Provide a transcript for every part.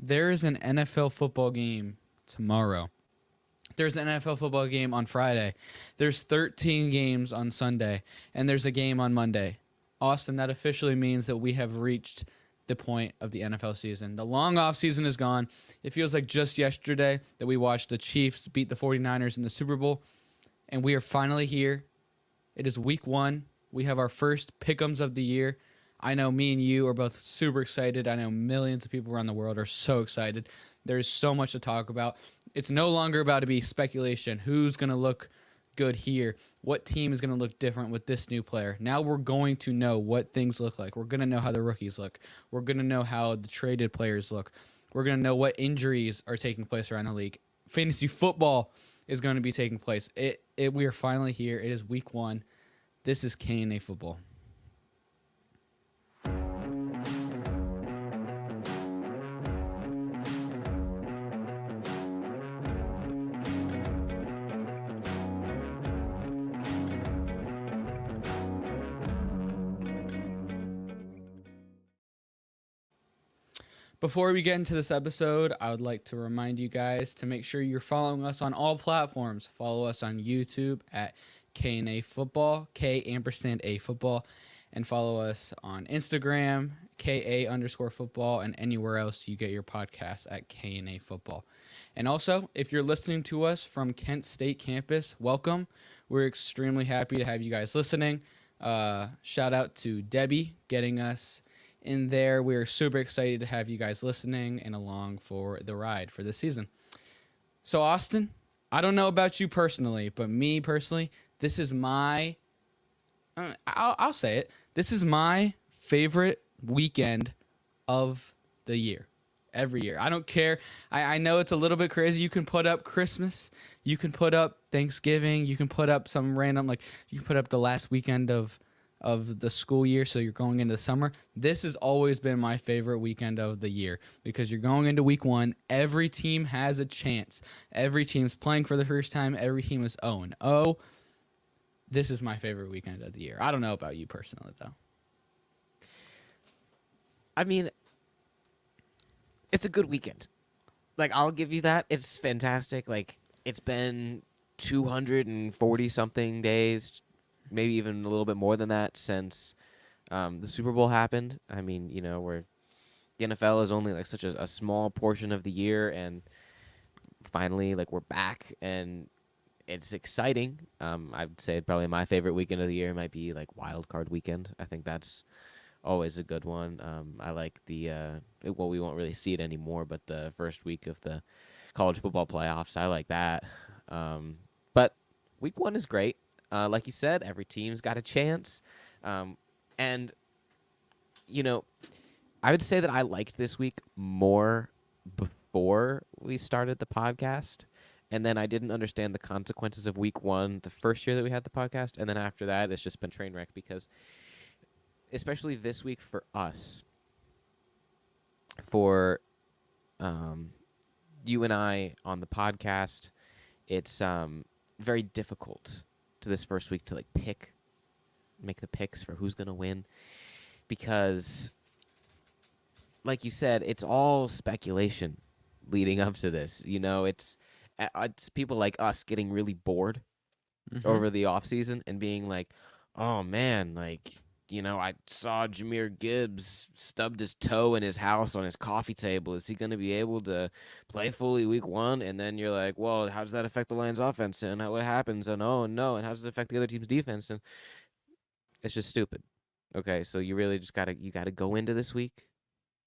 There is an NFL football game tomorrow. There's an NFL football game on Friday. There's 13 games on Sunday, and there's a game on Monday. Austin, that officially means that we have reached the point of the NFL season. The long off season is gone. It feels like just yesterday that we watched the Chiefs beat the 49ers in the Super Bowl, and we are finally here. It is week 1. We have our first pick'ems of the year. I know me and you are both super excited. I know millions of people around the world are so excited. There's so much to talk about. It's no longer about to be speculation. Who's going to look good here? What team is going to look different with this new player? Now we're going to know what things look like. We're going to know how the rookies look. We're going to know how the traded players look. We're going to know what injuries are taking place around the league. Fantasy football is going to be taking place. We are finally here. It is week 1. This is K&A Football. Before we get into this episode, I would like to remind you guys to make sure you're following us on all platforms. Follow us on YouTube at K&A Football, K&A Football, and follow us on Instagram, KA_football, and anywhere else you get your podcasts at K&A Football. And also, if you're listening to us from Kent State campus, welcome. We're extremely happy to have you guys listening. Shout out to Debbie getting us in there. We're super excited to have you guys listening and along for the ride for this season. So, Austin, I don't know about you personally, but me personally, this is my, I'll say it, this is my favorite weekend of the year. Every year. I don't care. I know it's a little bit crazy. You can put up Christmas. You can put up Thanksgiving. You can put up some random, you can put up the last weekend of the school year, so you're going into summer. This has always been my favorite weekend of the year because you're going into week 1. Every team has a chance. Every team's playing for the first time. Every team is 0-0. This is my favorite weekend of the year. I don't know about you personally, though. I mean, it's a good weekend. I'll give you that. It's fantastic. It's been 240-something days, maybe even a little bit more than that since the Super Bowl happened. I mean, where the NFL is only such a small portion of the year, and finally, we're back, and it's exciting. I'd say probably my favorite weekend of the year might be Wild Card Weekend. I think that's always a good one. I like we won't really see it anymore, but the first week of the college football playoffs, I like that. But week 1 is great. Like you said, every team's got a chance. And, I would say that I liked this week more before we started the podcast. And then I didn't understand the consequences of week 1 the first year that we had the podcast. And then after that, it's just been train wreck because, especially this week for us, for you and I on the podcast, it's very difficult to this first week to make the picks for who's going to win because, like you said, it's all speculation leading up to this. It's people like us getting really bored over the off season and being like, oh man, I saw Jahmyr Gibbs stubbed his toe in his house on his coffee table. Is he going to be able to play fully week 1? And then you're like, well, how does that affect the Lions offense? And what happens? And no. And how does it affect the other team's defense? And it's just stupid. Okay, so you really just gotta go into this week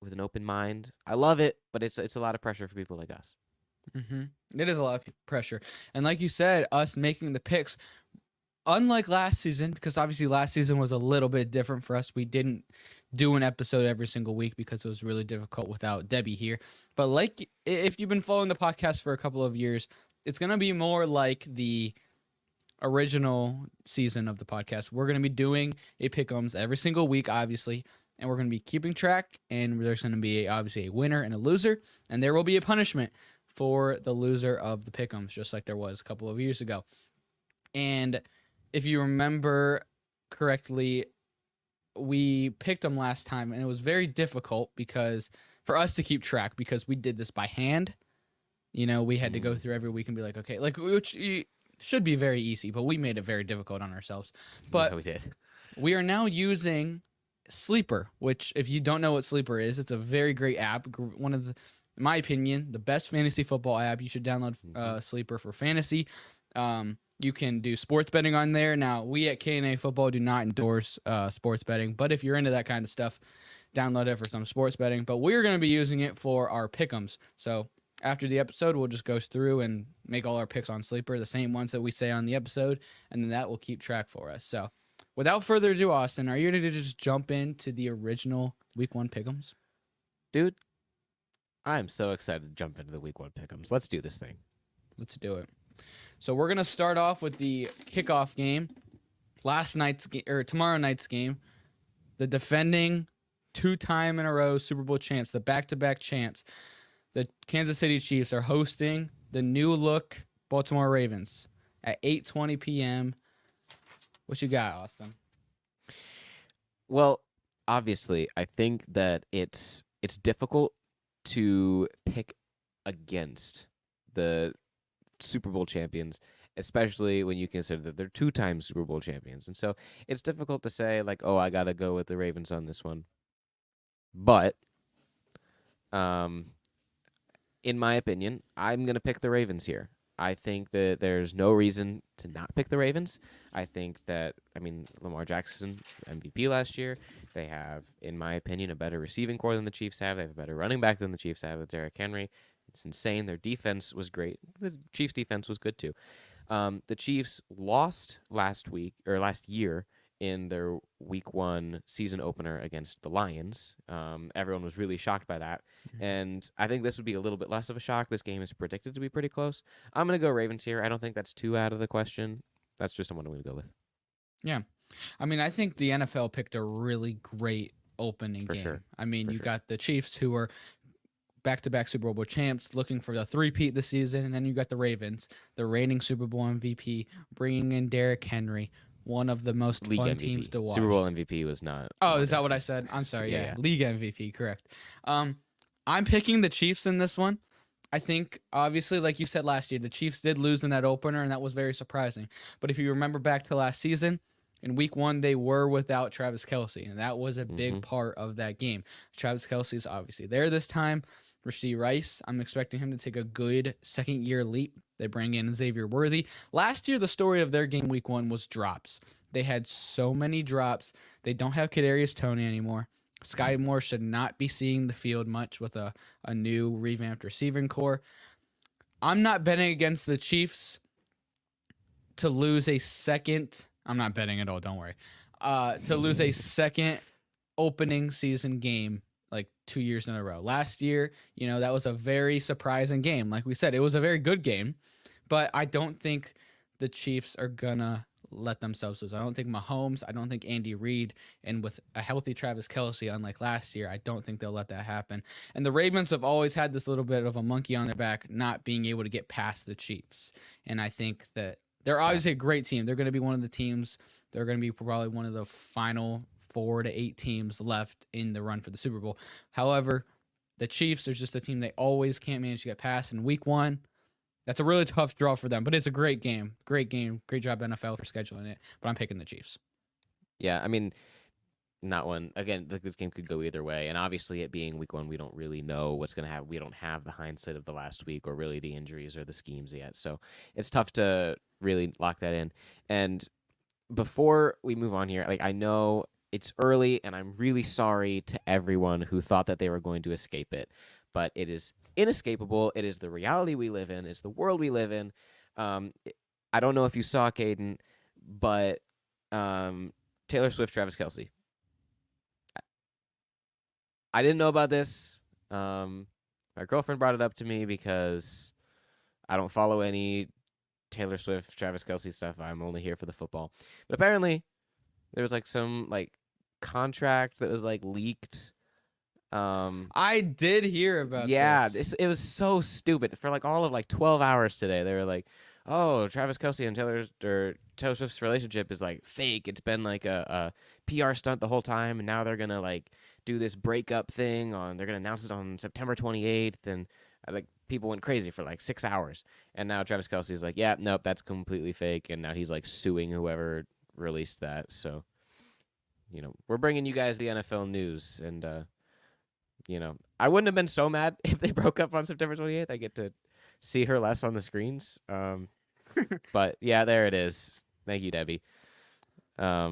with an open mind. I love it, but it's a lot of pressure for people like us. Mm-hmm. It is a lot of pressure. And like you said, us making the picks, unlike last season, because obviously last season was a little bit different for us. We didn't do an episode every single week because it was really difficult without Debbie here. But if you've been following the podcast for a couple of years, it's going to be more like the original season of the podcast. We're going to be doing a pick'ems every single week, obviously, and we're going to be keeping track, and there's going to be obviously a winner and a loser, and there will be a punishment for the loser of the pick'ems, just like there was a couple of years ago. And if you remember correctly, we picked them last time, and it was very difficult because for us to keep track because we did this by hand. You know, we had to go through every week and be like, okay, like which should be very easy, but we made it very difficult on ourselves. But Yeah, we did. we are now using Sleeper, which if you don't know what Sleeper is, it's a very great app. One of the, in my opinion, the best fantasy football app. You should download Sleeper for fantasy. You can do sports betting on there. Now, we at K&A Football do not endorse sports betting, but if you're into that kind of stuff, download it for some sports betting. But we're going to be using it for our pick'ems. So after the episode, we'll just go through and make all our picks on Sleeper, the same ones that we say on the episode, and then that will keep track for us. So without further ado, Austin, are you ready to just jump into the original Week 1 pick'ems? Dude, I'm so excited to jump into the Week 1 pick'ems. Let's do this thing. Let's do it. So we're going to start off with the kickoff game, tomorrow night's game. The defending 2-time in a row Super Bowl champs, the back-to-back champs, the Kansas City Chiefs are hosting the new-look Baltimore Ravens at 8:20 p.m. What you got, Austin? Well, obviously, I think that it's difficult to pick against the Super Bowl champions, especially when you consider that they're 2-time Super Bowl champions. And so it's difficult to say, like, oh, I got to go with the Ravens on this one. But in my opinion, I'm going to pick the Ravens here. I think that there's no reason to not pick the Ravens. I think that, Lamar Jackson, MVP last year. They have, in my opinion, a better receiving core than the Chiefs have. They have a better running back than the Chiefs have with Derrick Henry. It's insane. Their defense was great. The Chiefs' defense was good too. The Chiefs lost last year in their Week 1 season opener against the Lions. Everyone was really shocked by that. And I think this would be a little bit less of a shock. This game is predicted to be pretty close. I'm going to go Ravens here. I don't think that's too out of the question. That's just what I'm going to go with. Yeah. I think the NFL picked a really great opening game. Sure. You got the Chiefs, who are back-to-back Super Bowl champs, looking for the three-peat this season, and then you got the Ravens, the reigning Super Bowl MVP, bringing in Derrick Henry, one of the most League fun MVP. teams to watch. Super Bowl MVP was not. Oh, is that what I said? I'm sorry. Yeah. League MVP, correct. I'm picking the Chiefs in this one. I think, obviously, like you said last year, the Chiefs did lose in that opener, and that was very surprising. But if you remember back to last season, in Week 1, they were without Travis Kelce, and that was a big part of that game. Travis Kelce is obviously there this time. Rashee Rice, I'm expecting him to take a good second-year leap. They bring in Xavier Worthy. Last year, the story of their game Week 1 was drops. They had so many drops. They don't have Kadarius Toney anymore. Sky Moore should not be seeing the field much with a new revamped receiving core. I'm not betting against the Chiefs to lose a second. I'm not betting at all, don't worry. To lose a second opening season game like 2 years in a row. Last year, that was a very surprising game. Like we said, it was a very good game, but I don't think the Chiefs are gonna let themselves lose. I don't think Mahomes, I don't think Andy Reid, and with a healthy Travis Kelce, unlike last year, I don't think they'll let that happen. And the Ravens have always had this little bit of a monkey on their back, not being able to get past the Chiefs. And I think that they're obviously a great team. They're going to be one of the teams. They're going to be probably one of the final 4 to 8 teams left in the run for the Super Bowl. However, the Chiefs are just a team they always can't manage to get past. In Week 1, that's a really tough draw for them, but it's a great game. Great game. Great job, NFL, for scheduling it. But I'm picking the Chiefs. Yeah, not one. Again, this game could go either way. And obviously, it being Week 1, we don't really know what's going to happen. We don't have the hindsight of the last week or really the injuries or the schemes yet. So it's tough to really lock that in. And before we move on here, I know it's early, and I'm really sorry to everyone who thought that they were going to escape it. But it is inescapable. It is the reality we live in. It's the world we live in. I don't know if you saw, Kadin, but Taylor Swift, Travis Kelce. I didn't know about this. My girlfriend brought it up to me because I don't follow any Taylor Swift, Travis Kelce stuff. I'm only here for the football. But apparently, there was some contract that was leaked. I did hear about this. It was so stupid. For all of 12 hours today, they were like, "Oh, Travis Kelce and Taylor Swift's relationship is fake. It's been a PR stunt the whole time, and now they're gonna do this breakup thing they're going to announce it on September 28th. And like people went crazy for like 6 hours. And now Travis Kelce's like, yeah, nope, that's completely fake. And now he's like suing whoever released that. So, we're bringing you guys the NFL news. And, I wouldn't have been so mad if they broke up on September 28th. I get to see her less on the screens. But yeah, there it is. Thank you, Debbie. Yeah.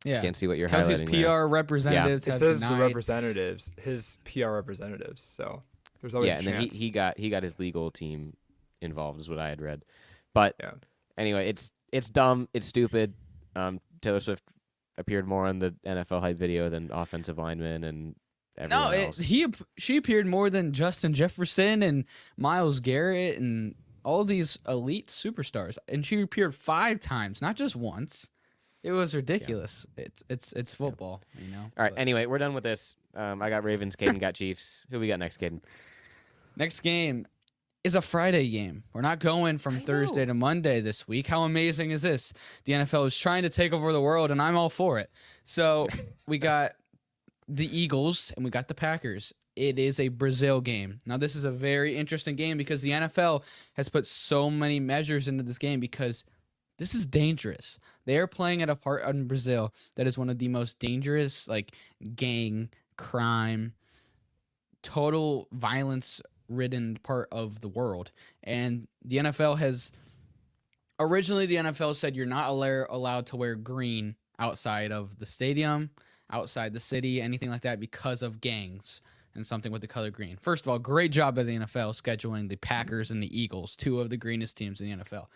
Can't see what you're Kelsey's highlighting PR there. representatives It have says denied. the representatives, his PR representatives. So there's always Yeah, a and then chance. he got his legal team involved, is what I had read. But Yeah. anyway, it's dumb, it's stupid. Taylor Swift appeared more on the NFL hype video than offensive linemen and everyone else. She appeared more than Justin Jefferson and Myles Garrett and all these elite superstars, and she appeared 5 times, not just once. It was ridiculous. Yeah. It's football, All right. Anyway, we're done with this. I got Ravens. Kadin got Chiefs. Who we got next, Kadin? Next game is a Friday game. We're not going from Thursday to Monday this week. How amazing is this? The NFL is trying to take over the world, and I'm all for it. So we got the Eagles and we got the Packers. It is a Brazil game. Now, this is a very interesting game because the NFL has put so many measures into this game because this is dangerous. They are playing at a part in Brazil that is one of the most dangerous, like, gang, crime, total violence-ridden part of the world. And the NFL has... Originally, the NFL said you're not allowed to wear green outside of the stadium, outside the city, anything like that because of gangs and something with the color green. First of all, great job by the NFL scheduling the Packers and the Eagles, 2 of the greenest teams in the NFL.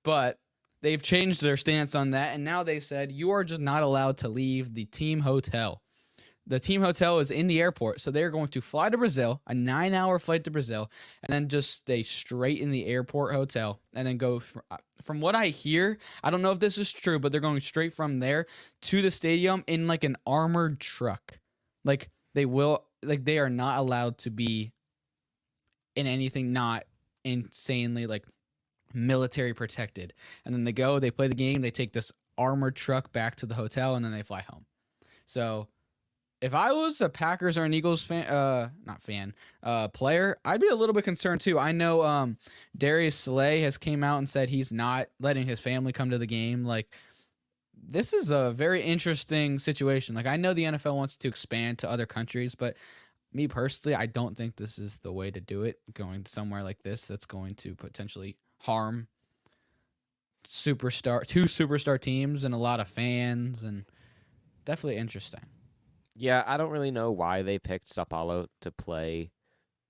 But they've changed their stance on that, and now they said you are just not allowed to leave the team hotel. The team hotel is in the airport, so they're going to fly to Brazil, a 9-hour flight to Brazil, and then just stay straight in the airport hotel, and then go, from what I hear, I don't know if this is true, but they're going straight from there to the stadium in like an armored truck. Like they are not allowed to be in anything not insanely like military protected. And then they play the game, they take this armored truck back to the hotel, and then they fly home. So if I was a Packers or an Eagles player, I'd be a little bit concerned too. I know Darius Slay has came out and said he's not letting his family come to the game. Like, this is a very interesting situation. Like, I know the NFL wants to expand to other countries, but me personally, I don't think this is the way to do it, going to somewhere like this that's going to potentially harm two superstar teams and a lot of fans, and definitely interesting. Yeah, I don't really know why they picked Sao Paulo to play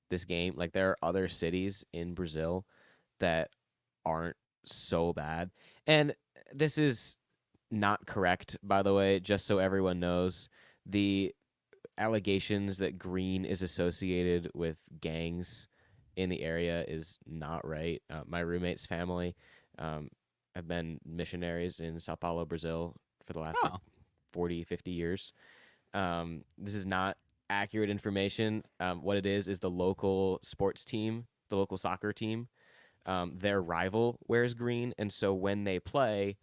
this game. Like, there are other cities in Brazil that aren't so bad. And this is not correct, by the way, just so everyone knows. The allegations that green is associated with gangs in the area is not right. My roommate's family have been missionaries in Sao Paulo, Brazil for the last 40, 50 years. This is not accurate information. What it is the local sports team, the local soccer team, their rival wears green. And so when they play,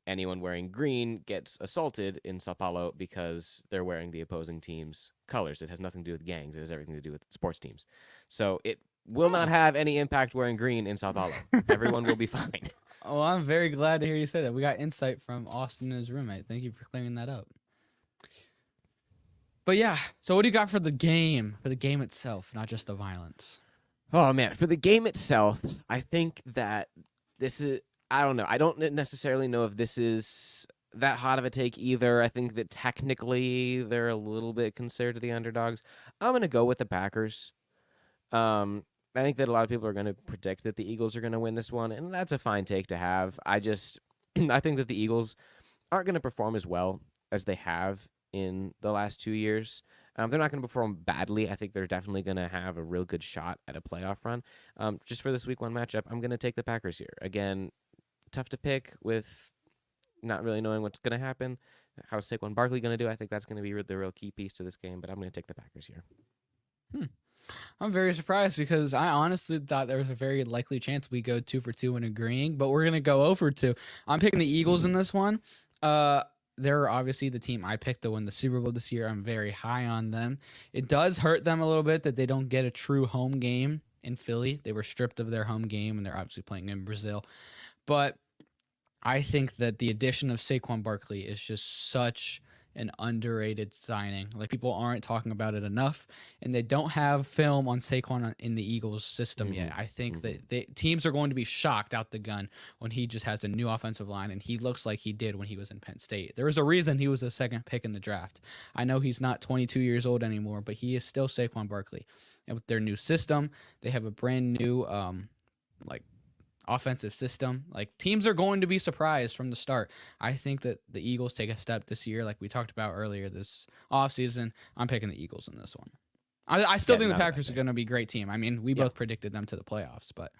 anyone wearing green gets assaulted in Sao Paulo because they're wearing the opposing team's colors. It has nothing to do with gangs. It has everything to do with sports teams. So it will not have any impact wearing green in Sao Paulo. Everyone will be fine. Oh, I'm very glad to hear you say that. We got insight from Austin and his roommate. Thank you for clearing that up. But yeah, so what do you got for the game itself, not just the violence? Oh, man. For the game itself, I think that this is, I don't know. I don't necessarily know if this is that hot of a take either. I think that technically they're a little bit considered the underdogs. I'm going to go with the Packers. I think that a lot of people are going to predict that the Eagles are going to win this one, and that's a fine take to have. I think that the Eagles aren't going to perform as well as they have in the last 2 years. They're not going to perform badly. I think they're definitely going to have a real good shot at a playoff run. Just for this week 1 matchup, I'm going to take the Packers here. Again, tough to pick with not really knowing what's going to happen. How's Saquon Barkley going to do? I think that's going to be the real key piece to this game, but I'm going to take the Packers here. I'm very surprised because I honestly thought there was a very likely chance we go 2 for 2 in agreeing, but we're going to go 0 for 2. I'm picking the Eagles in this one. they're obviously the team I picked to win the Super Bowl this year. I'm very high on them. It does hurt them a little bit that they don't get a true home game in Philly. They were stripped of their home game, and they're obviously playing in Brazil. But I think that the addition of Saquon Barkley is just such an underrated signing. Like, people aren't talking about it enough, and they don't have film on Saquon in the Eagles system yet. I think that teams are going to be shocked out the gun when he just has a new offensive line, and he looks like he did when he was in Penn State. There was a reason he was the second pick in the draft. I know he's not 22 years old anymore, but he is still Saquon Barkley. And with their new system, they have a brand new offensive system. Like, teams are going to be surprised from the start. I think that the Eagles take a step this year, like we talked about earlier this offseason. I'm picking the Eagles in this one. I still think the Packers are going to be a great team. I mean, we both predicted them to the playoffs, but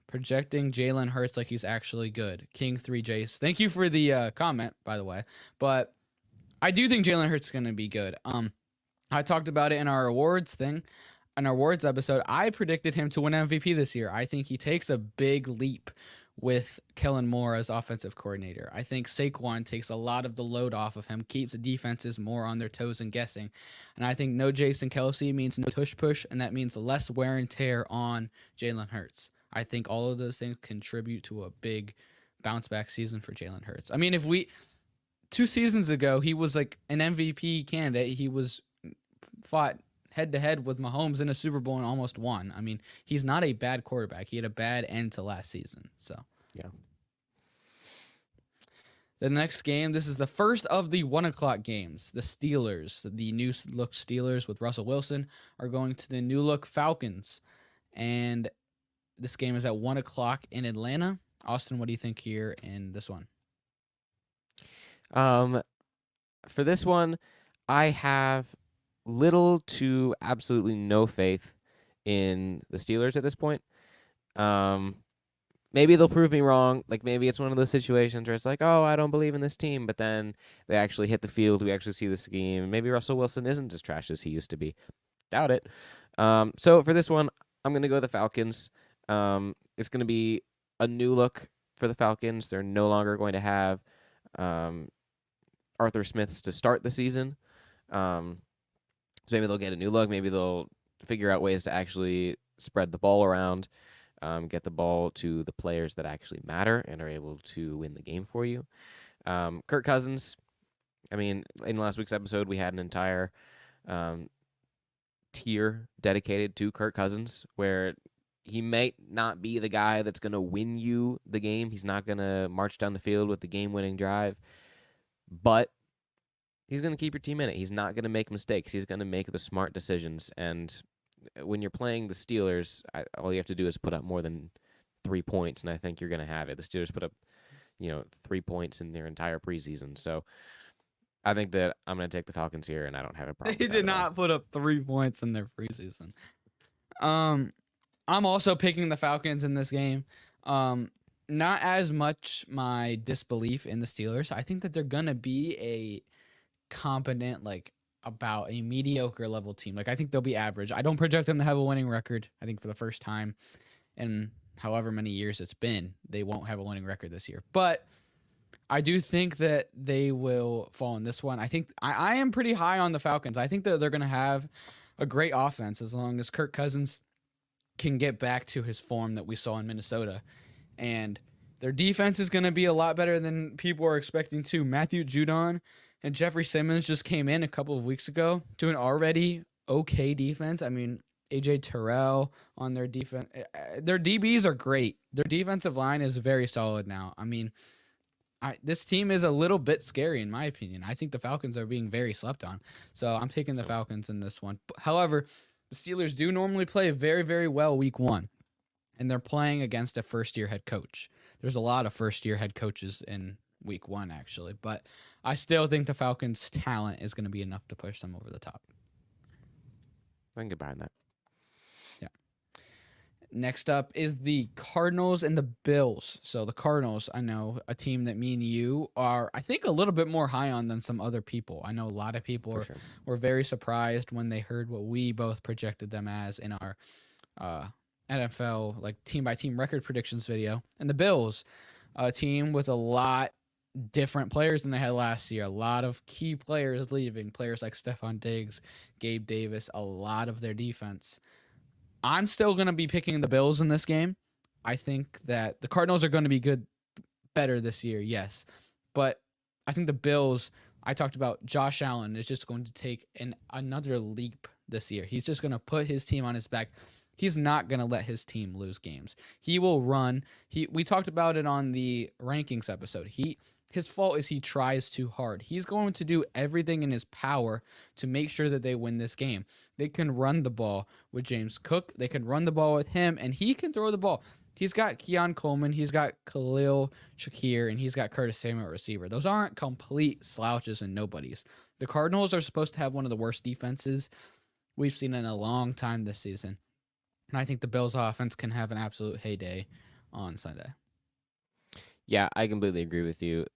projecting Jalen Hurts like he's actually good. King 3 Jace. Thank you for the comment, by the way. But I do think Jalen Hurts is going to be good. I talked about it in our awards thing. In our awards episode, I predicted him to win MVP this year. I think he takes a big leap with Kellen Moore as offensive coordinator. I think Saquon takes a lot of the load off of him, keeps the defenses more on their toes and guessing. And I think no Jason Kelsey means no tush-push, and that means less wear and tear on Jalen Hurts. I think all of those things contribute to a big bounce-back season for Jalen Hurts. I mean, 2 seasons ago, he was like an MVP candidate. He was fought head-to-head with Mahomes in a Super Bowl and almost won. I mean, he's not a bad quarterback. He had a bad end to last season. So, yeah. The next game, this is the first of the 1 o'clock games. The Steelers, the new-look Steelers with Russell Wilson, are going to the new-look Falcons. And this game is at 1 o'clock in Atlanta. Austin, what do you think here in this one? For this one, I have little to absolutely no faith in the Steelers at this point. Maybe they'll prove me wrong. Like, maybe it's one of those situations where it's like, oh, I don't believe in this team, but then they actually hit the field. We actually see the scheme. Maybe Russell Wilson isn't as trash as he used to be. Doubt it. So for this one, I'm going to go the Falcons. It's going to be a new look for the Falcons. They're no longer going to have Arthur Smiths to start the season. So maybe they'll get a new look. Maybe they'll figure out ways to actually spread the ball around, get the ball to the players that actually matter and are able to win the game for you. Kirk Cousins, I mean, in last week's episode, we had an entire tier dedicated to Kirk Cousins, where he might not be the guy that's going to win you the game. He's not going to march down the field with the game-winning drive, but he's going to keep your team in it. He's not going to make mistakes. He's going to make the smart decisions. And when you're playing the Steelers, all you have to do is put up more than 3 points, and I think you're going to have it. The Steelers put up, 3 points in their entire preseason. So I think that I'm going to take the Falcons here, and I don't have a problem. They did not put up 3 points in their preseason. I'm also picking the Falcons in this game. Not as much my disbelief in the Steelers. I think that they're going to be a competent, about a mediocre level team. I think they'll be average. I don't project them to have a winning record. I think for the first time in however many years it's been, they won't have a winning record this year. But I do think that they will fall in this one. I think I am pretty high on the Falcons. I think that they're going to have a great offense as long as Kirk Cousins can get back to his form that we saw in Minnesota. And their defense is going to be a lot better than people are expecting too. Matthew Judon and Jeffrey Simmons just came in a couple of weeks ago to an already okay defense. I mean, AJ Terrell on their defense. Their DBs are great. Their defensive line is very solid now. I mean, this team is a little bit scary in my opinion. I think the Falcons are being very slept on. So I'm taking the Falcons in this one. However, the Steelers do normally play very, very well week 1. And they're playing against a first-year head coach. There's a lot of first-year head coaches in week 1, actually. But I still think the Falcons' talent is going to be enough to push them over the top. I can get behind that. Yeah. Next up is the Cardinals and the Bills. So the Cardinals, I know, a team that me and you are, I think, a little bit more high on than some other people. I know a lot of people were very surprised when they heard what we both projected them as in our NFL team-by-team record predictions video. And the Bills, a team with a lot different players than they had last year. A lot of key players leaving, players like Stephon Diggs, Gabe Davis, a lot of their defense. I'm still going to be picking the Bills in this game. I think that the Cardinals are going to be better this year, yes. But I think the Bills, I talked about Josh Allen, is just going to take another leap this year. He's just going to put his team on his back. He's not going to let his team lose games. He will run. We talked about it on the rankings episode. His fault is he tries too hard. He's going to do everything in his power to make sure that they win this game. They can run the ball with James Cook. They can run the ball with him, and he can throw the ball. He's got Keon Coleman. He's got Khalil Shakir, and he's got Curtis Samuel at receiver. Those aren't complete slouches and nobodies. The Cardinals are supposed to have one of the worst defenses we've seen in a long time this season. And I think the Bills' offense can have an absolute heyday on Sunday. Yeah, I completely agree with you.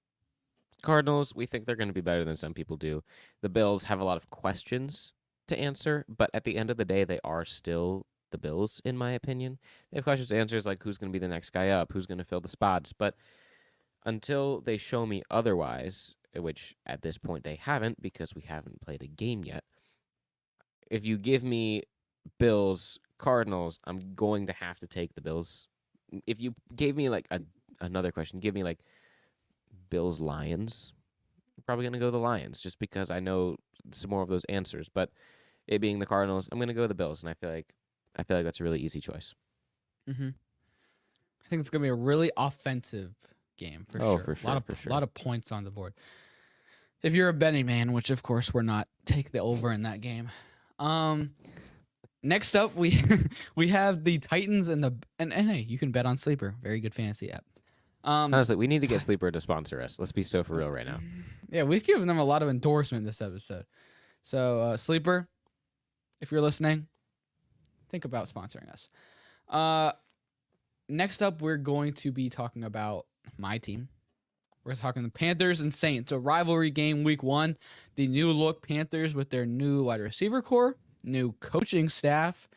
Cardinals, we think they're going to be better than some people do. The Bills have a lot of questions to answer, but at the end of the day, they are still the Bills, in my opinion. They have questions to answer, like who's going to be the next guy up, who's going to fill the spots. But until they show me otherwise, which at this point they haven't because we haven't played a game yet, if you give me Bills, Cardinals, I'm going to have to take the Bills. If you gave me like another question, give me like Bills, Lions, I'm probably going to go the Lions just because I know some more of those answers. But it being the Cardinals, I'm going to go the Bills, and I feel like that's a really easy choice. Mm-hmm. I think it's going to be a really offensive game for sure. For sure. A lot of points on the board. If you're a betting man, which of course we're not, take the over in that game. Next up, we have the Titans and hey, you can bet on Sleeper. Very good fantasy app. Honestly, we need to get Sleeper to sponsor us. Let's be so for real right now. Yeah, we've given them a lot of endorsement this episode. So, Sleeper, if you're listening, think about sponsoring us. Next up, we're going to be talking about my team. We're talking the Panthers and Saints. A rivalry game week 1. The new look Panthers with their new wide receiver core, new coaching staff,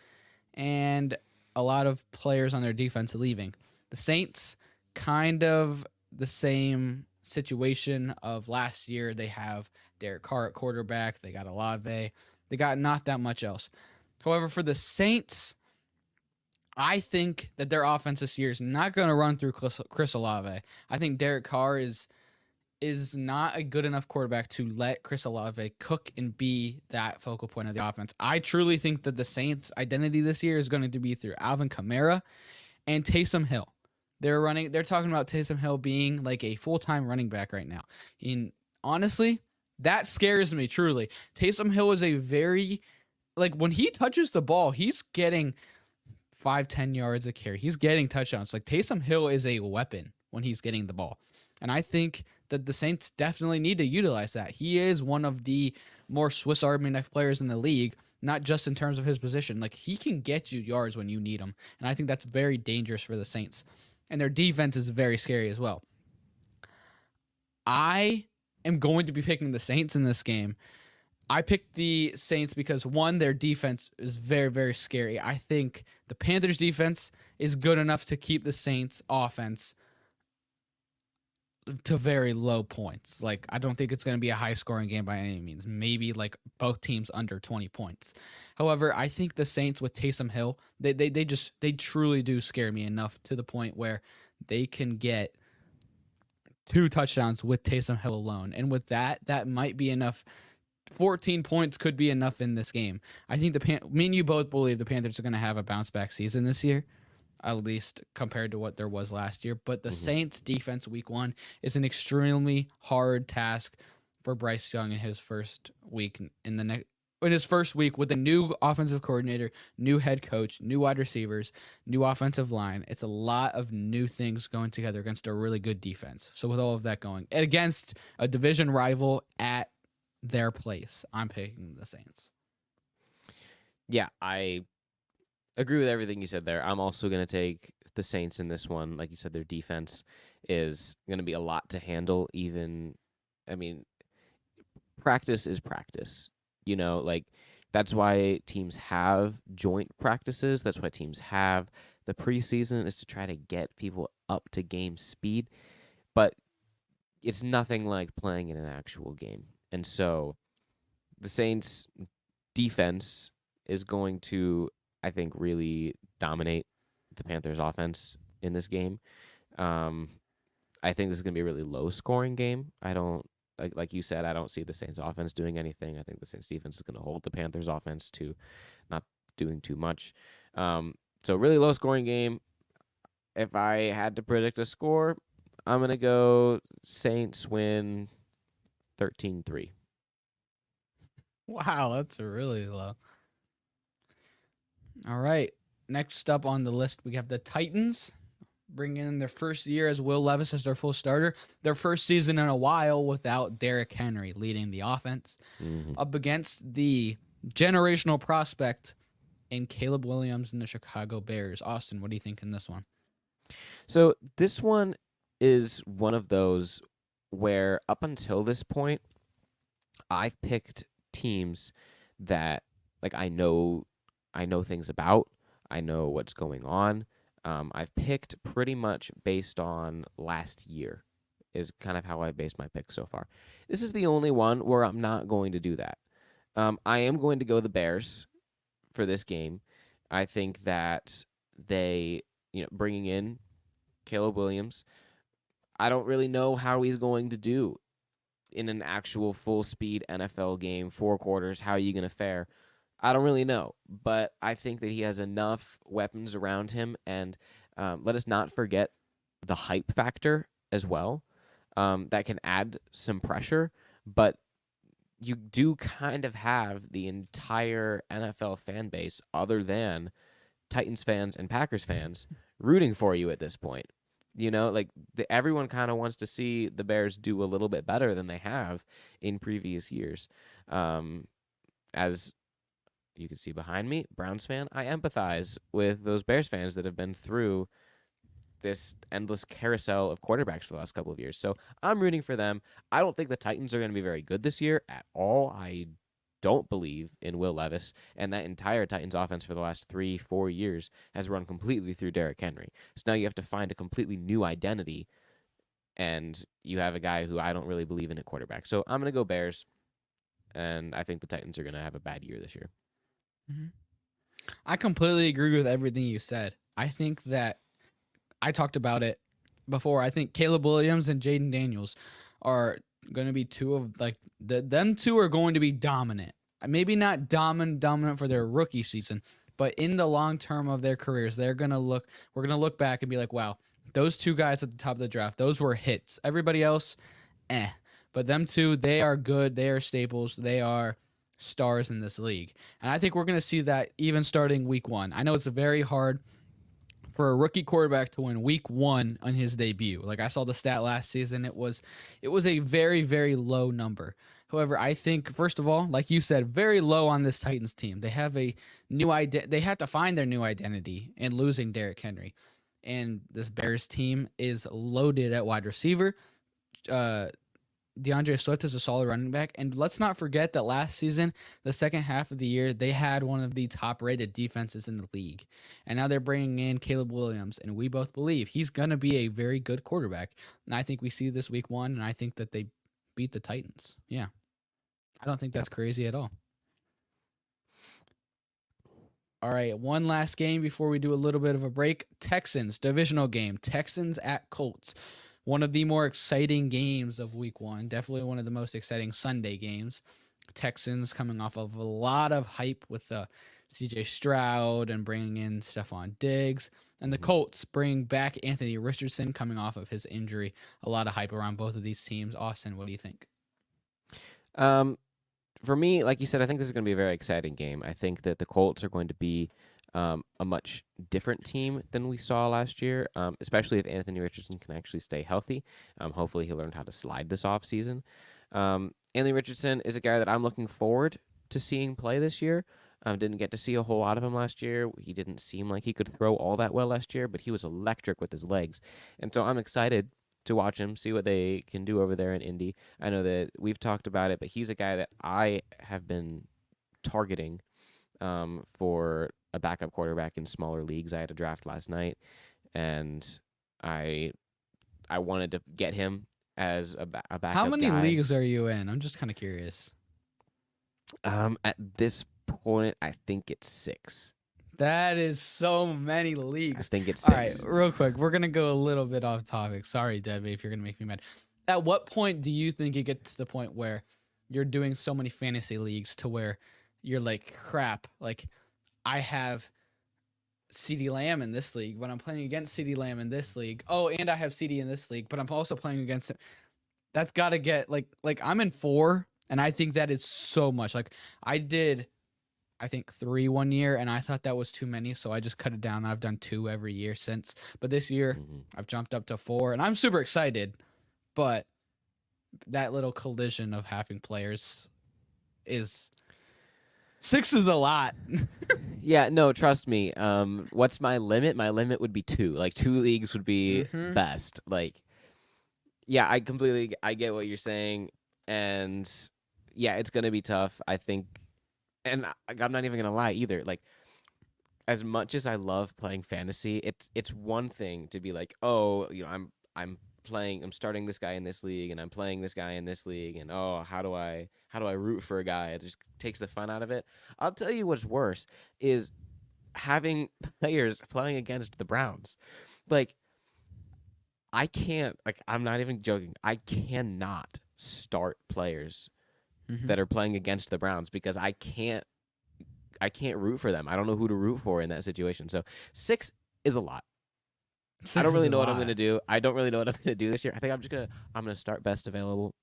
and a lot of players on their defense leaving. The Saints, kind of the same situation of last year. They have Derek Carr at quarterback. They got Olave. They got not that much else. However, for the Saints, I think that their offense this year is not going to run through Chris Olave. I think Derek Carr is not a good enough quarterback to let Chris Olave cook and be that focal point of the offense. I truly think that the Saints' identity this year is going to be through Alvin Kamara and Taysom Hill. They're talking about Taysom Hill being like a full-time running back right now. And honestly, that scares me truly. Taysom Hill is a very, like, when he touches the ball, he's getting 5-10 yards a carry. He's getting touchdowns. Like, Taysom Hill is a weapon when he's getting the ball. And I think that the Saints definitely need to utilize that. He is one of the more Swiss Army knife players in the league, not just in terms of his position. Like, he can get you yards when you need them. And I think that's very dangerous for the Saints. And their defense is very scary as well. I am going to be picking the Saints in this game. I picked the Saints because, one, their defense is very, very scary. I think the Panthers' defense is good enough to keep the Saints' offense to very low points. Like, I don't think it's going to be a high-scoring game by any means. Maybe, like, both teams under 20 points. However, I think the Saints with Taysom Hill, they truly do scare me enough to the point where they can get 2 touchdowns with Taysom Hill alone. And with that might be enough. 14 points could be enough in this game. I think me and you both believe the Panthers are going to have a bounce-back season this year, at least compared to what there was last year. But the Saints' defense week 1 is an extremely hard task for Bryce Young in his first week. In his first week with a new offensive coordinator, new head coach, new wide receivers, new offensive line. It's a lot of new things going together against a really good defense. So with all of that going against a division rival at their place, I'm picking the Saints. Yeah, I agree with everything you said there. I'm also going to take the Saints in this one. Like you said, their defense is going to be a lot to handle. Practice is practice. Like, that's why teams have joint practices. That's why teams have the preseason, is to try to get people up to game speed. But it's nothing like playing in an actual game. And so the Saints defense is going to, I think, really dominate the Panthers offense in this game. I think this is going to be a really low scoring game. I don't, like you said, I don't see the Saints offense doing anything. I think the Saints defense is going to hold the Panthers offense to not doing too much. So really low scoring game. If I had to predict a score, I'm going to go Saints win 13-3. Wow, that's really low. All right. Next up on the list, we have the Titans bringing in their first year as Will Levis as their full starter. Their first season in a while without Derrick Henry leading the offense. Up against the generational prospect in Caleb Williams and the Chicago Bears. Austin, what do you think in this one? So this one is one of those where up until this point, I've picked teams that like I know things about. I know what's going on. I've picked pretty much based on last year is kind of how I based my pick so far. This is the only one where I'm not going to do that. I am going to go the Bears for this game. I think that they, bringing in Caleb Williams, I don't really know how he's going to do in an actual full-speed NFL game, 4 quarters. How are you going to fare? I don't really know, but I think that he has enough weapons around him, and let us not forget the hype factor as well. That can add some pressure, but you do kind of have the entire NFL fan base, other than Titans fans and Packers fans, rooting for you at this point. Everyone kind of wants to see the Bears do a little bit better than they have in previous years. As you can see behind me, Browns fan, I empathize with those Bears fans that have been through this endless carousel of quarterbacks for the last couple of years. So I'm rooting for them. I don't think the Titans are going to be very good this year at all. I don't believe in Will Levis, and that entire Titans offense for the last 3-4 years has run completely through Derrick Henry. So now you have to find a completely new identity, and you have a guy who I don't really believe in at quarterback. So I'm going to go Bears, and I think the Titans are going to have a bad year this year. Mm-hmm. I completely agree with everything you said. I think that I talked about it before. I think Caleb Williams and Jaden Daniels are going to be two of them two are going to be dominant. Maybe not dominant for their rookie season, but in the long term of their careers, we're going to look back and be like, wow, those two guys at the top of the draft, those were hits. Everybody else, but them two, they are good. They are staples. They are stars in this league. And I think we're going to see that even starting week 1. I know it's very hard for a rookie quarterback to win week 1 on his debut. Like I saw the stat last season, it was a very, very low number. However, I think, first of all, like you said, very low on this Titans team. They have a new they had to find their new identity in losing Derrick Henry. And this Bears team is loaded at wide receiver. DeAndre Swift is a solid running back. And let's not forget that last season, the second half of the year, they had one of the top-rated defenses in the league. And now they're bringing in Caleb Williams, and we both believe he's going to be a very good quarterback. And I think we see this week 1, and I think that they beat the Titans. Yeah. I don't think that's crazy at all. All right, one last game before we do a little bit of a break. Texans, divisional game. Texans at Colts. One of the more exciting games of week 1. Definitely one of the most exciting Sunday games. Texans coming off of a lot of hype with C.J. Stroud and bringing in Stephon Diggs. And the Colts bring back Anthony Richardson coming off of his injury. A lot of hype around both of these teams. Austin, what do you think? For me, like you said, I think this is going to be a very exciting game. I think that the Colts are going to be a much different team than we saw last year, especially if Anthony Richardson can actually stay healthy. Hopefully he'll learn how to slide this offseason. Anthony Richardson is a guy that I'm looking forward to seeing play this year. Didn't get to see a whole lot of him last year. He didn't seem like he could throw all that well last year, but he was electric with his legs. And so I'm excited to watch him, see what they can do over there in Indy. I know that we've talked about it, but he's a guy that I have been targeting for a backup quarterback in smaller leagues. I had a draft last night, and I wanted to get him as a backup How many guy. leagues are you in? I'm just kind of curious. At this point, I think it's 6. That is so many I leagues. think it's All right, 6. real quick. We're going to go a little bit off topic. Sorry, Debbie, if you're going to make me mad. At what point do you think it gets to the point where you're doing so many fantasy leagues to where you're like, crap, like I have CeeDee Lamb in this league, but I'm playing against CeeDee Lamb in this league. Oh, and I have CD in this league, but I'm also playing against him. That's got to get like I'm in 4, and I think that is so much. Like I did, I think 3 one year, and I thought that was too many, so I just cut it down. I've done 2 every year since, but this year I've jumped up to 4, and I'm super excited. But that little collision of having players is 6 is a lot. Yeah, no, trust me. What's my limit? My limit would be 2. Like 2 leagues would be best. Like, yeah, I get what you're saying, and yeah, it's gonna be tough. I think, and I'm not even gonna lie either. Like, as much as I love playing fantasy, it's one thing to be like, oh, you know, I'm starting this guy in this league, and I'm playing this guy in this league, and oh, how do I root for a guy? It just takes the fun out of it. I'll tell you what's worse is having players playing against the Browns. Like, I can't, like, I'm not even joking. I cannot start players that are playing against the Browns because I can't root for them. I don't know who to root for in that situation. So 6 is a lot. I don't really know what I'm gonna do. I don't really know what I'm gonna do this year. I think I'm gonna start best available,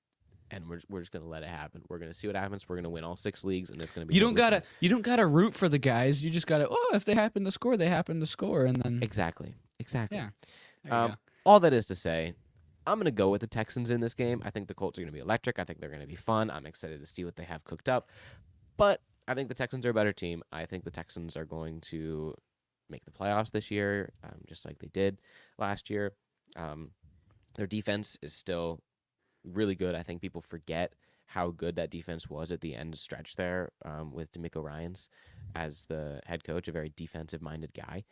and we're just gonna let it happen. We're gonna see what happens. We're gonna win all 6 leagues, and it's gonna be. You don't gotta root for the guys. You just gotta. Oh, if they happen to score, they happen to score, and then exactly. Yeah. There you go. All that is to say, I'm gonna go with the Texans in this game. I think the Colts are gonna be electric. I think they're gonna be fun. I'm excited to see what they have cooked up, but I think the Texans are a better team. I think the Texans are going to make the playoffs this year, just like they did last year. Their defense is still really good. I think people forget how good that defense was at the end stretch there with DeMeco Ryans as the head coach, a very defensive-minded guy.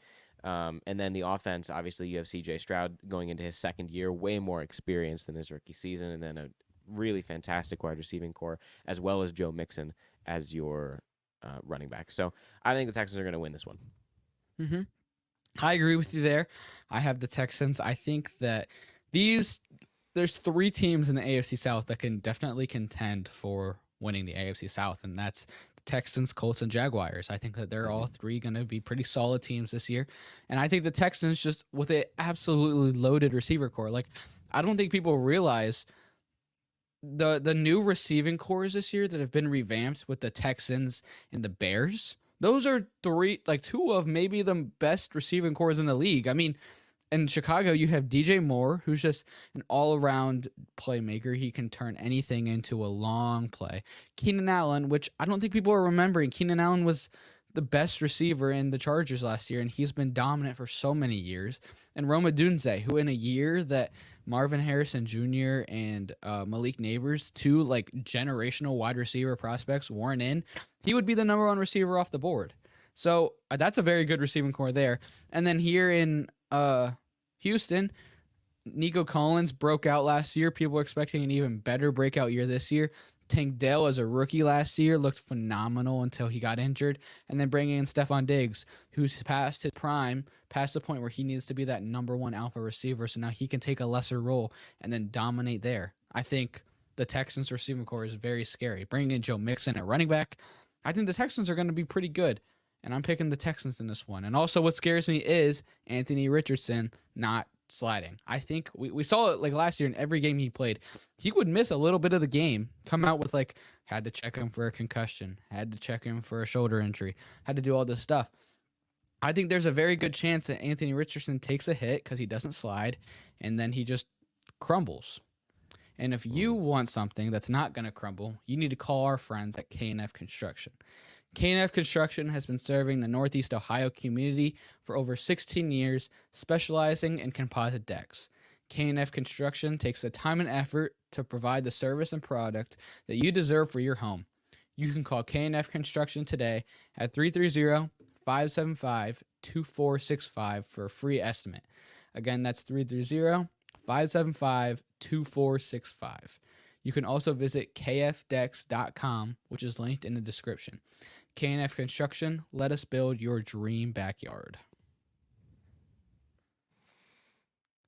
And then the offense, obviously you have C.J. Stroud going into his second year, way more experience than his rookie season, and then a really fantastic wide receiving core, as well as Joe Mixon as your running back. So I think the Texans are going to win this one. I agree with you there. I have the Texans. I think that there's 3 teams in the AFC South that can definitely contend for winning the AFC South, and that's the Texans, Colts, and Jaguars. I think that they're all 3 going to be pretty solid teams this year, and I think the Texans just with an absolutely loaded receiver core. Like, I don't think people realize the new receiving cores this year that have been revamped with the Texans and the Bears. Those are 2 of maybe the best receiving cores in the league. I mean, in Chicago, you have DJ Moore, who's just an all-around playmaker. He can turn anything into a long play. Keenan Allen, which I don't think people are remembering. Keenan Allen was the best receiver in the Chargers last year, and he's been dominant for so many years. And Rome Odunze, who in a year that Marvin Harrison Jr. and Malik Neighbors, 2 like generational wide receiver prospects, weren't in, he would be the number 1 receiver off the board. So that's a very good receiving core there. And then here in Houston, Nico Collins broke out last year. People are expecting an even better breakout year this year. Tank Dell as a rookie last year looked phenomenal until he got injured. And then bringing in Stephon Diggs, who's past his prime, past the point where he needs to be that number 1 alpha receiver. So now he can take a lesser role and then dominate there. I think the Texans receiving core is very scary. Bringing in Joe Mixon at running back, I think the Texans are going to be pretty good. And I'm picking the Texans in this one. And also what scares me is Anthony Richardson not sliding. I think we saw it like last year in every game he played. He would miss a little bit of the game, come out with like, had to check him for a concussion, had to check him for a shoulder injury, had to do all this stuff. I think there's a very good chance that Anthony Richardson takes a hit because he doesn't slide, and then he just crumbles. And if you want something that's not going to crumble, you need to call our friends at K&F Construction. K&F Construction has been serving the Northeast Ohio community for over 16 years, specializing in composite decks. K&F Construction takes the time and effort to provide the service and product that you deserve for your home. You can call K&F Construction today at 330-575-2465 for a free estimate. Again, that's 330 575-2465. You can also visit kfdex.com, which is linked in the description. K&F Construction, let us build your dream backyard.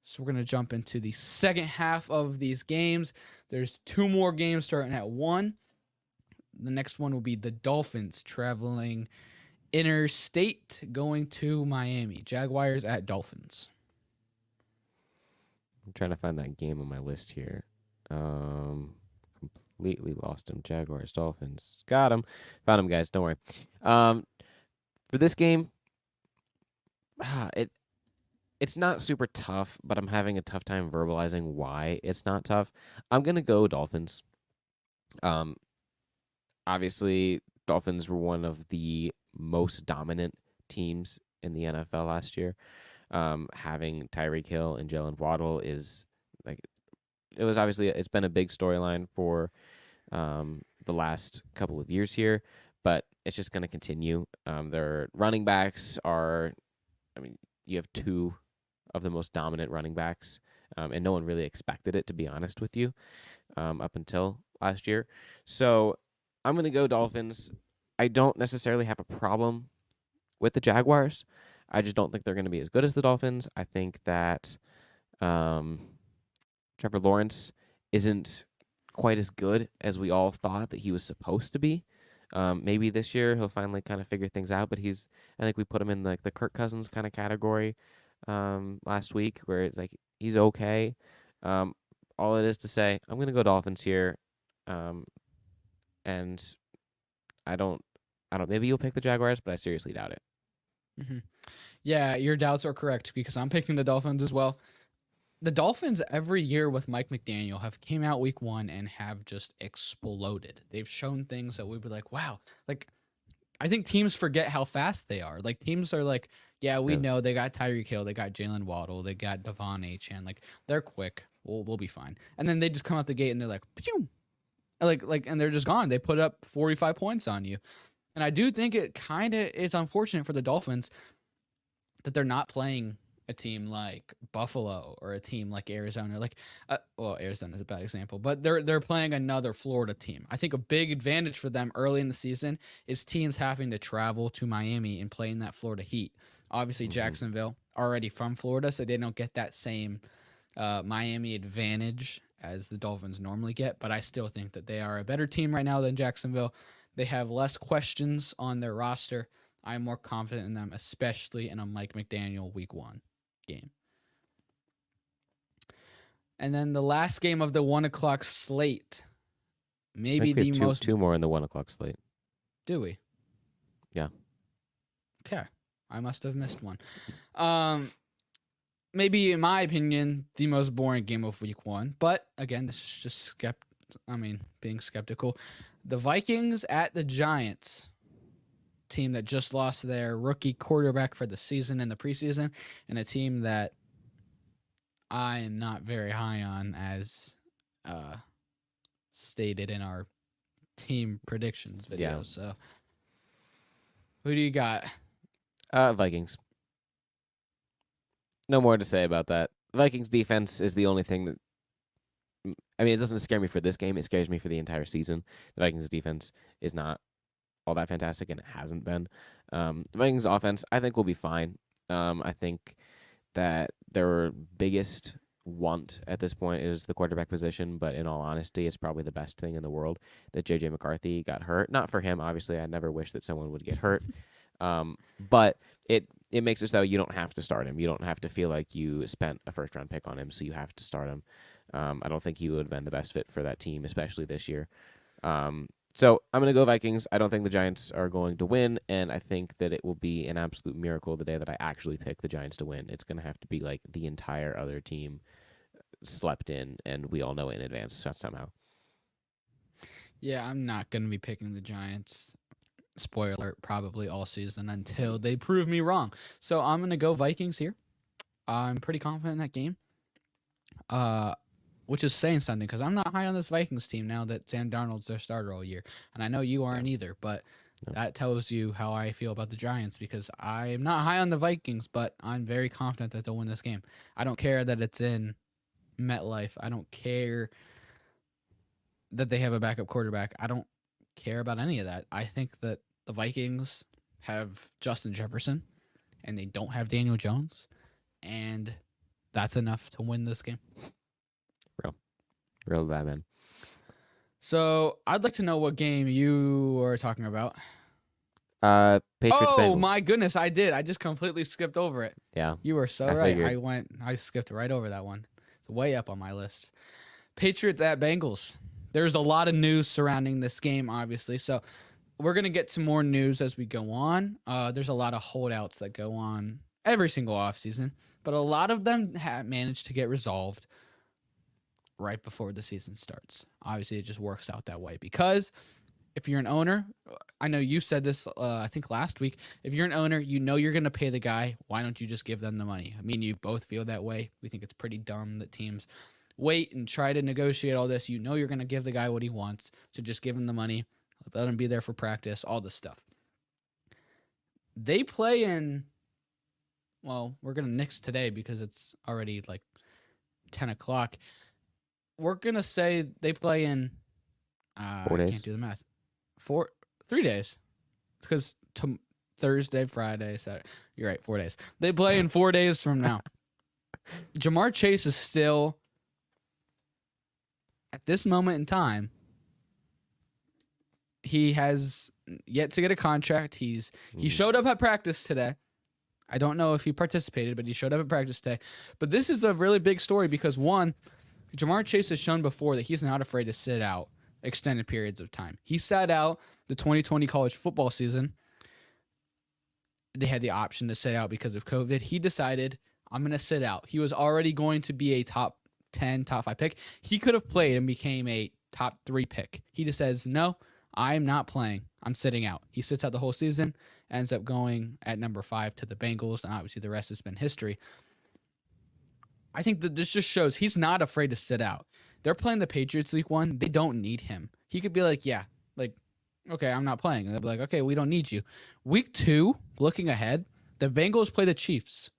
So we're going to jump into the second half of these games. There's 2 more games starting at 1. The next one will be the Dolphins traveling interstate going to Miami. Jaguars at Dolphins. I'm trying to find that game on my list here. Completely lost him. Jaguars, Dolphins. Got him. Found him, guys. Don't worry. For this game, it's not super tough, but I'm having a tough time verbalizing why it's not tough. I'm going to go Dolphins. Obviously, Dolphins were one of the most dominant teams in the NFL last year. Having Tyreek Hill and Jalen Waddle is like, it's been a big storyline for the last couple of years here, but it's just going to continue. Their running backs you have 2 of the most dominant running backs, and no one really expected it, to be honest with you, up until last year. So I'm going to go Dolphins. I don't necessarily have a problem with the Jaguars. I just don't think they're going to be as good as the Dolphins. I think that Trevor Lawrence isn't quite as good as we all thought that he was supposed to be. Maybe this year he'll finally kind of figure things out, but I think we put him in the Kirk Cousins kind of category last week, where it's like he's okay. All it is to say, I'm going to go Dolphins here. And I don't, maybe you'll pick the Jaguars, but I seriously doubt it. Mm-hmm. Yeah, your doubts are correct because I'm picking the Dolphins as well. The Dolphins every year with Mike McDaniel have came out week 1 and have just exploded. They've shown things that we were like, wow. Like, I think teams forget how fast they are. Like, teams are like, yeah, we know they got Tyreek Hill, they got Jalen Waddle, they got Devon Achane. Like, they're quick. We'll be fine. And then they just come out the gate and they're like, pew! And they're just gone. They put up 45 points on you. And I do think it kind of is unfortunate for the Dolphins that they're not playing a team like Buffalo or a team like Arizona. Arizona is a bad example, but they're playing another Florida team. I think a big advantage for them early in the season is teams having to travel to Miami and play in that Florida heat. Obviously, Jacksonville already from Florida, so they don't get that same Miami advantage as the Dolphins normally get, but I still think that they are a better team right now than Jacksonville. They have less questions on their roster. I'm more confident in them, especially in a Mike McDaniel week 1 game. And then the last game of the 1:00 slate. Maybe the most... 2 more in the 1:00 slate. Do we? Yeah. Okay. I must have missed one. Maybe, in my opinion, the most boring game of week 1. But, again, this is just being skeptical. The Vikings at the Giants. Team that just lost their rookie quarterback for the season in the preseason. And a team that I am not very high on, as stated in our team predictions video. Yeah. So, who do you got? Vikings. No more to say about that. Vikings defense is the only thing that... it doesn't scare me for this game. It scares me for the entire season. The Vikings defense is not all that fantastic, and it hasn't been. The Vikings offense, I think, will be fine. I think that their biggest want at this point is the quarterback position, but in all honesty, it's probably the best thing in the world that J.J. McCarthy got hurt. Not for him, obviously. I never wish that someone would get hurt. But it makes it so you don't have to start him. You don't have to feel like you spent a first-round pick on him, so you have to start him. I don't think he would have been the best fit for that team, especially this year. So I'm going to go Vikings. I don't think the Giants are going to win, and I think that it will be an absolute miracle the day that I actually pick the Giants to win. It's going to have to be like the entire other team slept in, and we all know it in advance somehow. Yeah, I'm not going to be picking the Giants. Spoiler alert, probably all season until they prove me wrong. So I'm going to go Vikings here. I'm pretty confident in that game. Which is saying something because I'm not high on this Vikings team now that Sam Darnold's their starter all year. And I know you aren't either, but that tells you how I feel about the Giants because I'm not high on the Vikings, but I'm very confident that they'll win this game. I don't care that it's in MetLife. I don't care that they have a backup quarterback. I don't care about any of that. I think that the Vikings have Justin Jefferson and they don't have Daniel Jones, and that's enough to win this game. Real that, man. So I'd like to know what game you are talking about. Patriots. Oh Bengals. my goodness, I did. I just completely skipped over it. Yeah. You were so I right. figured. I skipped right over that one. It's way up on my list. Patriots at Bengals. There's a lot of news surrounding this game, obviously. So we're going to get to more news as we go on. There's a lot of holdouts that go on every single offseason, but a lot of them have managed to get resolved right before the season starts. Obviously, it just works out that way because if you're an owner, I know you said this, I think last week, if you're an owner, you know you're going to pay the guy. Why don't you just give them the money? I mean, you both feel that way. We think it's pretty dumb that teams wait and try to negotiate all this. You know you're going to give the guy what he wants, so just give him the money. Let him be there for practice, all this stuff. They play in, well, we're going to nix today because it's already like 10 o'clock. We're going to say they play in, 4 days. I can't do the math. 3 days. Because Thursday, Friday, Saturday. You're right, 4 days. They play in 4 days from now. Jamar Chase is still, at this moment in time, he has yet to get a contract. He showed up at practice today. I don't know if he participated, but he showed up at practice today. But this is a really big story because, one, Jamar Chase has shown before that he's not afraid to sit out extended periods of time. He sat out the 2020 college football season. They had the option to sit out because of COVID. He decided, I'm going to sit out. He was already going to be a top 10, top 5 pick. He could have played and became a top 3 pick. He just says, no, I'm not playing. I'm sitting out. He sits out the whole season, ends up going at number 5 to the Bengals, and obviously the rest has been history. I think that this just shows he's not afraid to sit out. They're playing the Patriots week 1. They don't need him. He could be like, yeah, like, okay, I'm not playing. And they'll be like, okay, we don't need you. Week 2, looking ahead, the Bengals play the Chiefs.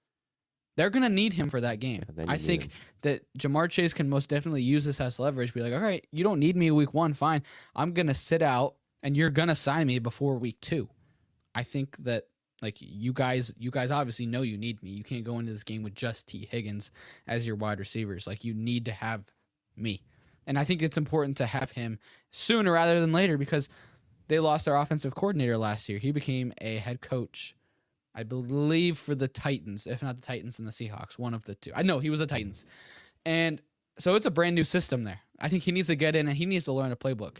They're going to need him for that game. Yeah, I think that Jamar Chase can most definitely use this as leverage. Be like, all right, you don't need me week 1, fine. I'm going to sit out, and you're going to sign me before week 2. I think that, like, you guys obviously know you need me. You can't go into this game with just T. Higgins as your wide receivers. Like, you need to have me. And I think it's important to have him sooner rather than later because they lost their offensive coordinator last year. He became a head coach, I believe, for the Titans, if not the Titans and the Seahawks, one of the two. I know he was the Titans. And so it's a brand new system there. I think he needs to get in and he needs to learn the playbook.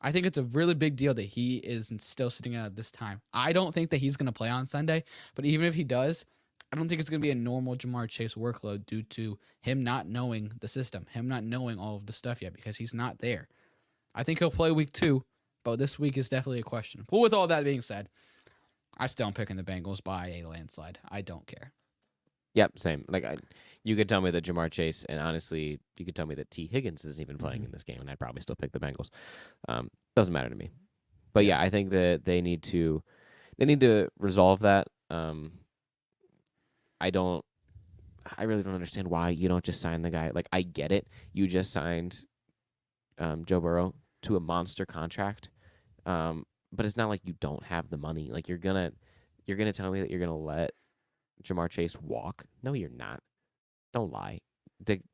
I think it's a really big deal that he is still sitting out at this time. I don't think that he's going to play on Sunday, but even if he does, I don't think it's going to be a normal Jamar Chase workload due to him not knowing the system, him not knowing all of the stuff yet because he's not there. I think he'll play week 2, but this week is definitely a question. But with all that being said, I still am picking the Bengals by a landslide. I don't care. Yep, same. Like, you could tell me that Jamar Chase, and honestly, you could tell me that T. Higgins isn't even playing in this game, and I'd probably still pick the Bengals. Doesn't matter to me. But yeah, I think that they need to resolve that. I really don't understand why you don't just sign the guy. Like, I get it. You just signed Joe Burrow to a monster contract. But it's not like you don't have the money. Like, you're gonna tell me that you're gonna let Jamar Chase walk? No, you're not. Don't lie.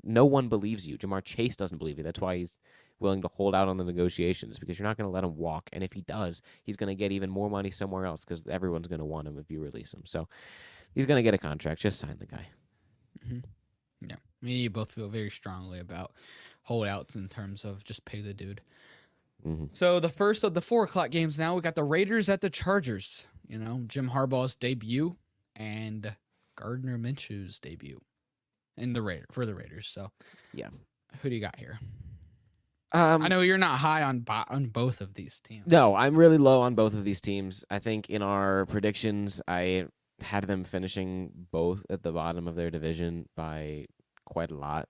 No one believes you. Jamar Chase doesn't believe you. That's why he's willing to hold out on the negotiations because you're not going to let him walk. And if he does, he's going to get even more money somewhere else because everyone's going to want him if you release him. So he's going to get a contract. Just sign the guy. Mm-hmm. Yeah. Me and you both feel very strongly about holdouts in terms of just pay the dude. Mm-hmm. So the first of the 4 o'clock games now, we got the Raiders at the Chargers. You know, Jim Harbaugh's debut and Gardner Minshew's debut for the Raiders. So, yeah. Who do you got here? I know you're not high on both of these teams. No, I'm really low on both of these teams. I think in our predictions, I had them finishing both at the bottom of their division by quite a lot.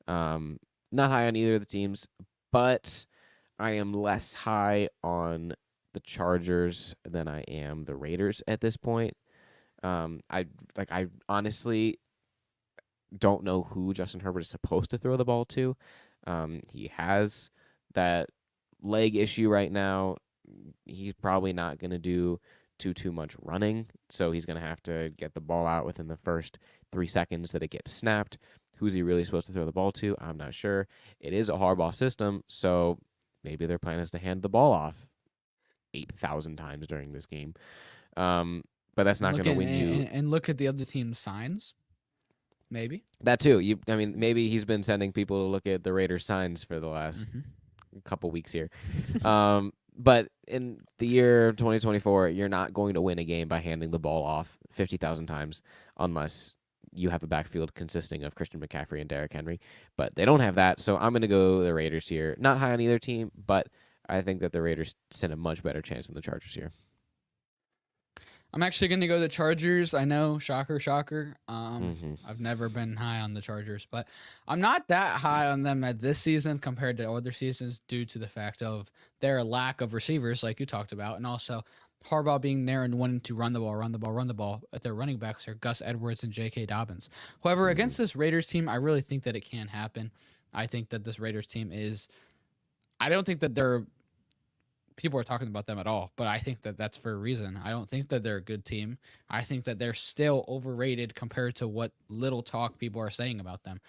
Not high on either of the teams, but I am less high on the Chargers than I am the Raiders at this point. I honestly, don't know who Justin Herbert is supposed to throw the ball to. He has that leg issue right now. He's probably not going to do too much running, so he's going to have to get the ball out within the first 3 seconds that it gets snapped. Who's he really supposed to throw the ball to? I'm not sure. It is a Harbaugh system, so maybe their plan is to hand the ball off 8,000 times during this game. But that's not going to win you. And look at the other team's signs. Maybe That too. Maybe he's been sending people to look at the Raiders signs for the last couple weeks here. But in the year 2024, you're not going to win a game by handing the ball off 50,000 times unless you have a backfield consisting of Christian McCaffrey and Derrick Henry. But they don't have that, so I'm going to go the Raiders here. Not high on either team, but I think that the Raiders stand a much better chance than the Chargers here. I'm actually going to go the Chargers. I know, shocker. I've never been high on the Chargers, but I'm not that high on them at this season compared to other seasons due to the fact of their lack of receivers, like you talked about, and also Harbaugh being there and wanting to run the ball. At their running backs are Gus Edwards and J.K. Dobbins. However, against this Raiders team, I really think that it can happen. I think that this Raiders team is – I don't think that they're – people are talking about them at all, but I think that that's for a reason. I don't think that they're a good team. I think that they're still overrated compared to what little talk people are saying about them.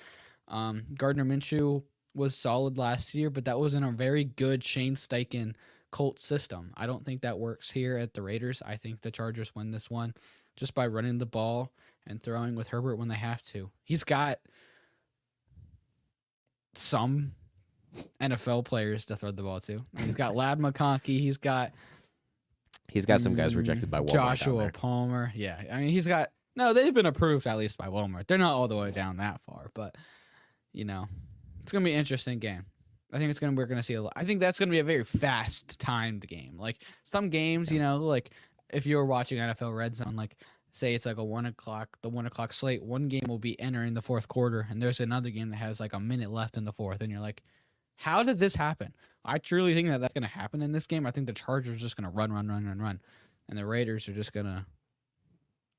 Gardner Minshew was solid last year, but that was in a very good Shane Steichen Colts system. I don't think that works here at the Raiders. I think the Chargers win this one just by running the ball and throwing with Herbert when they have to. He's got some NFL players to throw the ball to. He's got Lad McConkey. He's got some guys rejected by Walmart. Joshua Palmer. Yeah, I mean they've been approved at least by Walmart. They're not all the way down that far, but it's gonna be an interesting game. I think we're gonna see a lot. I think that's gonna be a very fast timed game. Like some games, like if you were watching NFL Red Zone, like say it's like the 1 o'clock slate, one game will be entering the fourth quarter, and there's another game that has like a minute left in the fourth, and you're like, how did this happen? I truly think that that's going to happen in this game. I think the Chargers are just going to run. And the Raiders are just going to,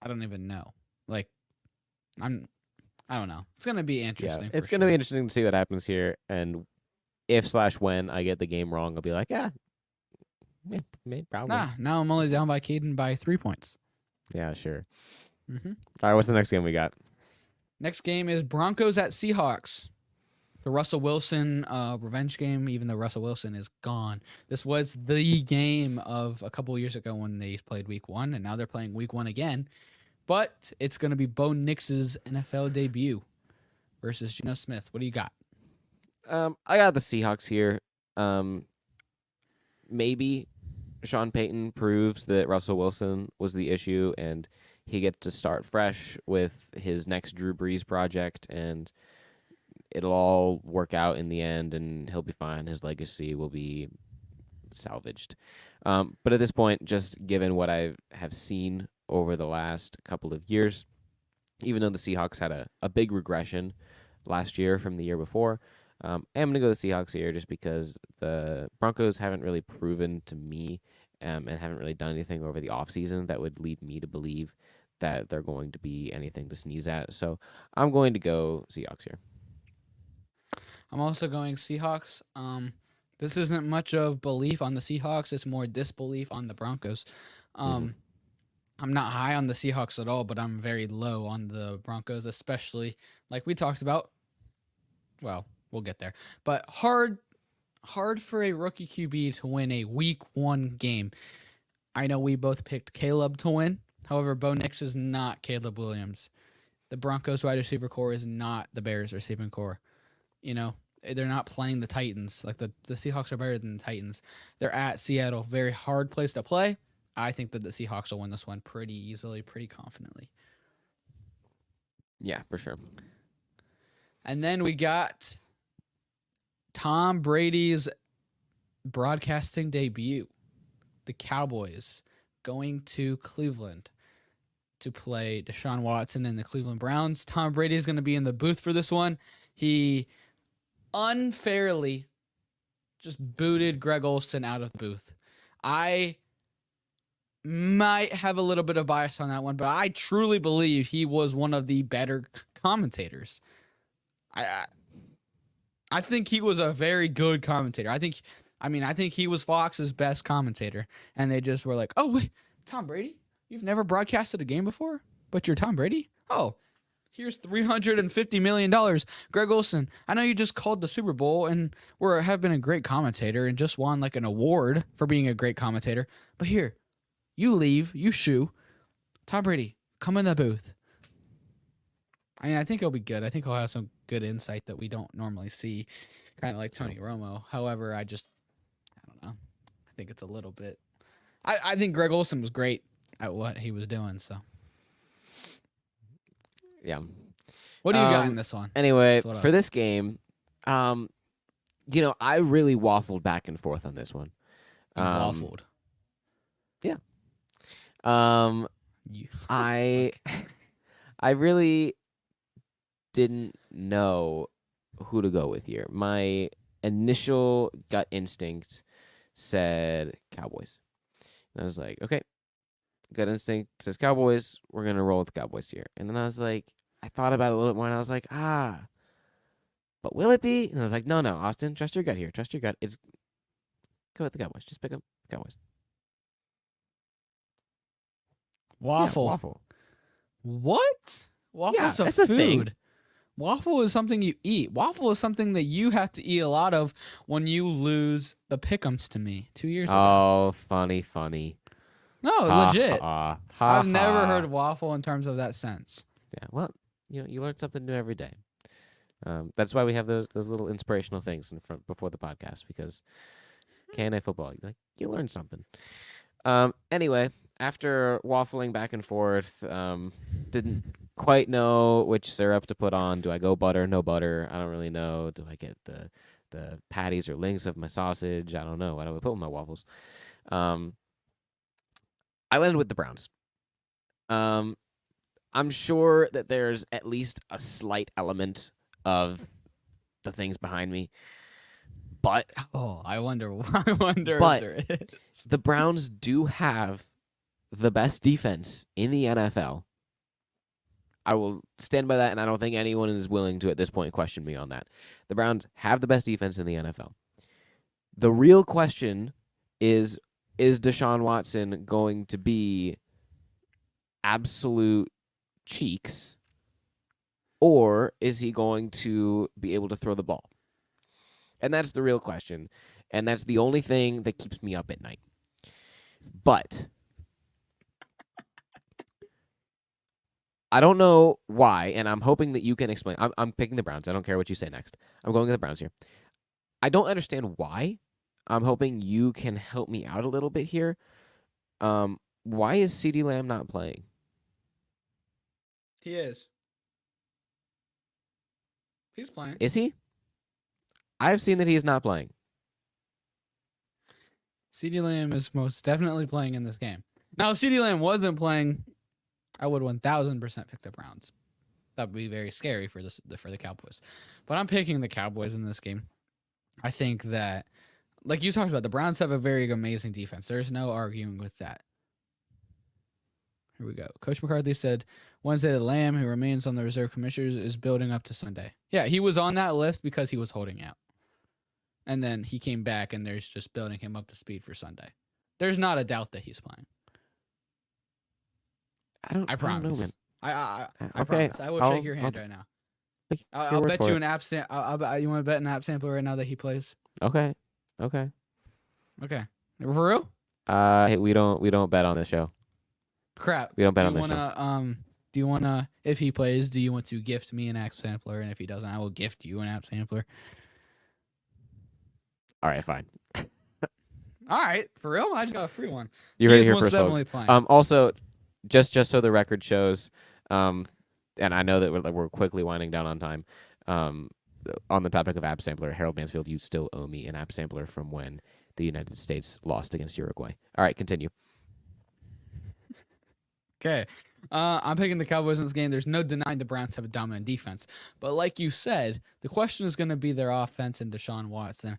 I don't even know. Like, I don't know. It's going to be interesting. Yeah, it's going to be interesting to see what happens here. And if/when I get the game wrong, I'll be like, probably. Nah, now I'm only down by Kadin by 3 points. Yeah, sure. All right, what's the next game we got? Next game is Broncos at Seahawks. The Russell Wilson revenge game, even though Russell Wilson is gone. This was the game of a couple years ago when they played week 1, and now they're playing week 1 again. But it's going to be Bo Nix's NFL debut versus Geno Smith. What do you got? I got the Seahawks here. Maybe Sean Payton proves that Russell Wilson was the issue, and he gets to start fresh with his next Drew Brees project, and it'll all work out in the end, and he'll be fine. His legacy will be salvaged. But at this point, just given what I have seen over the last couple of years, even though the Seahawks had a big regression last year from the year before, I'm going to go the Seahawks here just because the Broncos haven't really proven to me and haven't really done anything over the offseason that would lead me to believe that they're going to be anything to sneeze at. So I'm going to go Seahawks here. I'm also going Seahawks. This isn't much of belief on the Seahawks. It's more disbelief on the Broncos. I'm not high on the Seahawks at all, but I'm very low on the Broncos, especially like we talked about. Well, we'll get there. But hard for a rookie QB to win a week 1 game. I know we both picked Caleb to win. However, Bo Nix is not Caleb Williams. The Broncos wide receiver core is not the Bears receiving core. They're not playing the Titans. Like the Seahawks are better than the Titans. They're at Seattle. Very hard place to play. I think that the Seahawks will win this one pretty easily, pretty confidently. Yeah, for sure. And then we got Tom Brady's broadcasting debut. The Cowboys going to Cleveland to play Deshaun Watson and the Cleveland Browns. Tom Brady is going to be in the booth for this one. He unfairly just booted Greg Olsen out of the booth. I might have a little bit of bias on that one, but I truly believe he was one of the better commentators. I think he was a very good commentator. I think he was Fox's best commentator, and they just were like, "Oh wait, Tom Brady? You've never broadcasted a game before, but you're Tom Brady? Oh, here's $350 million. Greg Olsen, I know you just called the Super Bowl and have been a great commentator and just won like an award for being a great commentator, but here, you leave, you shoo. Tom Brady, come in the booth." I mean, I think he'll be good. I think he'll have some good insight that we don't normally see, kind of like Tony Romo. However, I don't know. I think it's a little bit. I think Greg Olsen was great at what he was doing. So, yeah. What do you got in this one? Anyway, for this game, I really waffled back and forth on this one. Waffled. Yeah. I really didn't know who to go with here. My initial gut instinct said Cowboys. And I was like, okay, gut instinct says Cowboys. We're going to roll with the Cowboys here. And then I was like, I thought about it a little bit more, and I was like, but will it be? And I was like, no, Austin, trust your gut here. Trust your gut. Go with the Cowboys. Just pick up the Cowboys. Waffle. Yeah, waffle. What? Waffle's Yeah, a it's a food. thing. Waffle is something you eat. Waffle is something that you have to eat a lot of when you lose the pick'ems to me 2 years ago. Oh, funny. No, legit. I've never ha. heard waffle in terms of that sense. Yeah, well, you learn something new every day. That's why we have those little inspirational things in front before the podcast, because K&A football, you learn something. Anyway, after waffling back and forth, didn't quite know which syrup to put on. Do I go butter? No butter? I don't really know. Do I get the patties or links of my sausage? I don't know. What do I put with my waffles? I landed with the Browns. I'm sure that there's at least a slight element of the things behind me, but I wonder if there is. The Browns do have the best defense in the NFL. I will stand by that, and I don't think anyone is willing to, at this point, question me on that. The Browns have the best defense in the NFL. The real question is Deshaun Watson going to be absolute cheeks, or is he going to be able to throw the ball? And that's the real question, and that's the only thing that keeps me up at night. But I don't know why, and I'm hoping that you can explain. I'm picking the Browns. I don't care what you say next. I'm going with the Browns here. I don't understand why. I'm hoping you can help me out a little bit here. Why is CeeDee Lamb not playing? He is. He's playing. Is he? I've seen that he is not playing. CeeDee Lamb is most definitely playing in this game. Now, if CeeDee Lamb wasn't playing, I would 1,000% pick the Browns. That would be very scary for the Cowboys. But I'm picking the Cowboys in this game. I think that, like you talked about, the Browns have a very amazing defense. There's no arguing with that. Here we go. Coach McCarthy said Wednesday the Lamb, who remains on the reserve commissioners, is building up to Sunday. Yeah, he was on that list because he was holding out. And then he came back, and there's just building him up to speed for Sunday. There's not a doubt that he's playing. I promise. I don't know, man. I promise. I will shake your hand right now. I'll bet you an app you want to bet an app sampler right now that he plays? Okay. For real? Hey, we don't bet on this show. Crap. We don't bet on this show. Do you wanna, if he plays, do you want to gift me an app sampler? And if he doesn't, I will gift you an app sampler. All right, fine. All right, for real? I just got a free one. You heard it here first, folks. Playing. Also, just so the record shows, and I know that we're quickly winding down on time. On the topic of app sampler, Harold Mansfield, you still owe me an app sampler from when the United States lost against Uruguay. All right, continue. Okay. I'm picking the Cowboys in this game. There's no denying the Browns have a dominant defense. But like you said, the question is going to be their offense and Deshaun Watson.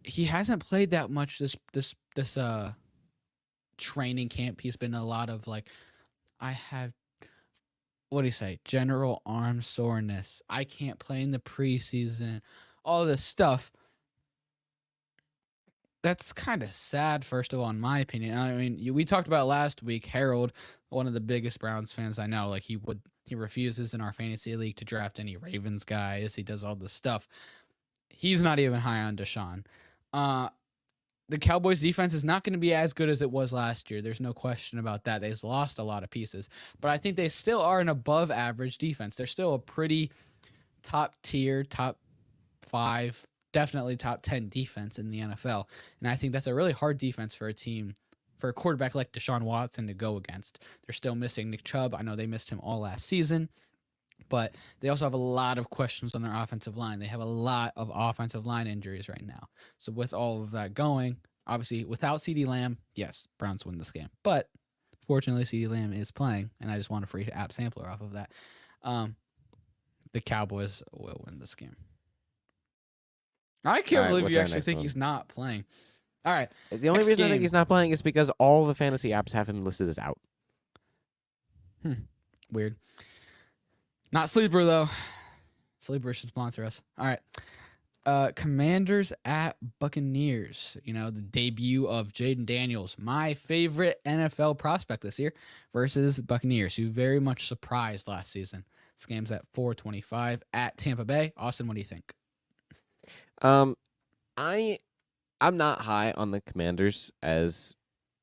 He hasn't played that much this training camp, he's been a lot of like, I have, what do you say, general arm soreness. I can't play in the preseason. All this stuff. That's kind of sad, first of all, in my opinion. I mean, we talked about last week. Harold, one of the biggest Browns fans I know, like he refuses in our fantasy league to draft any Ravens guys. He does all this stuff. He's not even high on Deshaun. The Cowboys defense is not going to be as good as it was last year. There's no question about that. They've lost a lot of pieces, but I think they still are an above average defense. They're still a pretty top tier, top 5, definitely top 10 defense in the NFL. And I think that's a really hard defense for a team, for a quarterback like Deshaun Watson to go against. They're still missing Nick Chubb. I know they missed him all last season, but they also have a lot of questions on their offensive line. They have a lot of offensive line injuries right now. So with all of that going, obviously without CeeDee Lamb, yes, Browns win this game. But fortunately, CeeDee Lamb is playing, and I just want a free app sampler off of that. The Cowboys will win this game. I can't believe you actually think he's not playing. All right. The only reason I think he's not playing is because all the fantasy apps have him listed as out. Weird. Not Sleeper, though. Sleeper should sponsor us. All right. Commanders at Buccaneers. You know, the debut of Jaden Daniels, my favorite NFL prospect this year, versus Buccaneers, who very much surprised last season. This game's at 4:25 at Tampa Bay. Austin, what do you think? I'm not high on the Commanders, as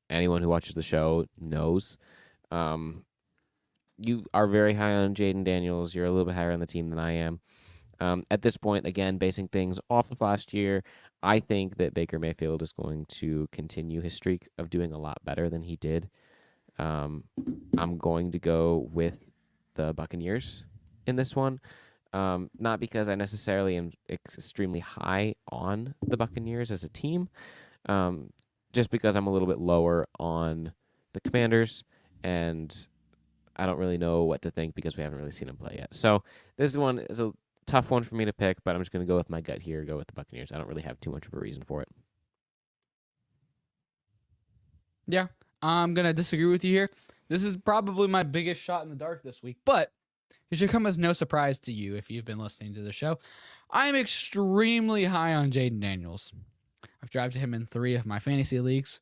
anyone who watches the show knows. You are very high on Jaden Daniels. You're a little bit higher on the team than I am. At this point, again, basing things off of last year, I think that Baker Mayfield is going to continue his streak of doing a lot better than he did. I'm going to go with the Buccaneers in this one. Not because I necessarily am extremely high on the Buccaneers as a team, just because I'm a little bit lower on the Commanders, and I don't really know what to think because we haven't really seen them play yet. So this one is a tough one for me to pick, but I'm just going to go with my gut here, go with the Buccaneers. I don't really have too much of a reason for it. Yeah, I'm going to disagree with you here. This is probably my biggest shot in the dark this week, but it should come as no surprise to you if you've been listening to the show. I'm extremely high on Jaden Daniels. I've drafted him in 3 of my fantasy leagues.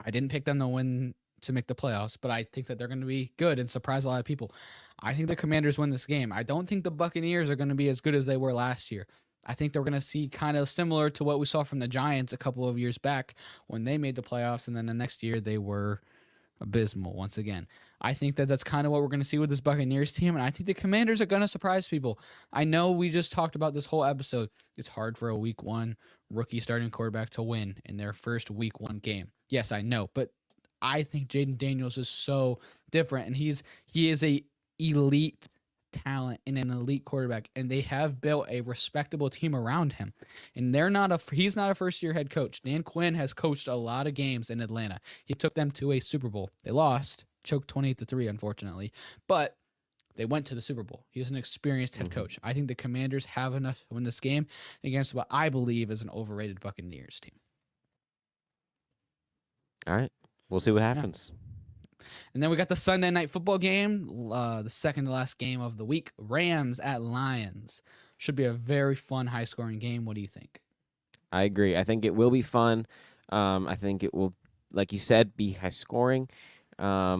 I didn't pick them to win to make the playoffs, but I think that they're going to be good and surprise a lot of people. I think the Commanders win this game. I don't think the Buccaneers are going to be as good as they were last year. I think they're going to see kind of similar to what we saw from the Giants a couple of years back when they made the playoffs, and then the next year they were abysmal once again. I think that that's kind of what we're going to see with this Buccaneers team, and I think the Commanders are going to surprise people. I know we just talked about this whole episode. It's hard for a Week 1 rookie starting quarterback to win in their first Week 1 game. Yes, I know, but I think Jaden Daniels is so different, and he is a elite talent and an elite quarterback, and they have built a respectable team around him. And he's not a first-year head coach. Dan Quinn has coached a lot of games in Atlanta. He took them to a Super Bowl. They lost, choked 28-3, unfortunately, but they went to the Super Bowl. He's an experienced head coach. I think the Commanders have enough to win this game against what I believe is an overrated Buccaneers team. All right. We'll see what happens. Yeah. And then we got the Sunday night football game, the second to last game of the week, Rams at Lions. Should be a very fun, high-scoring game. What do you think? I agree. I think it will be fun. I think it will, like you said, be high-scoring. At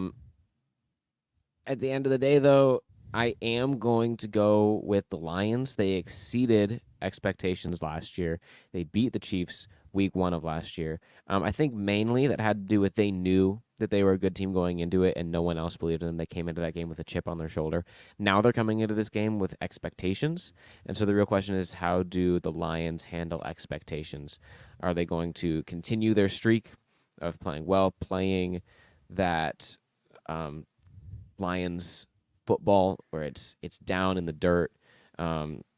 the end of the day, though, I am going to go with the Lions. They exceeded expectations last year. They beat the Chiefs Week 1 of last year. I think mainly that had to do with they knew that they were a good team going into it, and no one else believed in them. They came into that game with a chip on their shoulder. Now they're coming into this game with expectations, and so the real question is, how do the Lions handle expectations? Are they going to continue their streak of playing well, playing that Lions football where it's down in the dirt,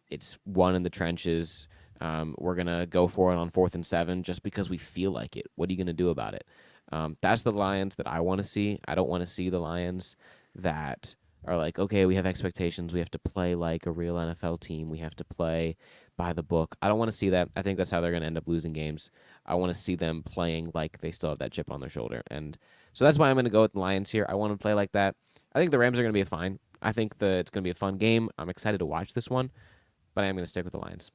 it's won in the trenches? We're going to go for it on 4th and 7 just because we feel like it. What are you going to do about it? That's the Lions that I want to see. I don't want to see the Lions that are like, okay, we have expectations. We have to play like a real NFL team. We have to play by the book. I don't want to see that. I think that's how they're going to end up losing games. I want to see them playing like they still have that chip on their shoulder. And so that's why I'm going to go with the Lions here. I want to play like that. I think the Rams are going to be fine. I think it's going to be a fun game. I'm excited to watch this one, but I am going to stick with the Lions.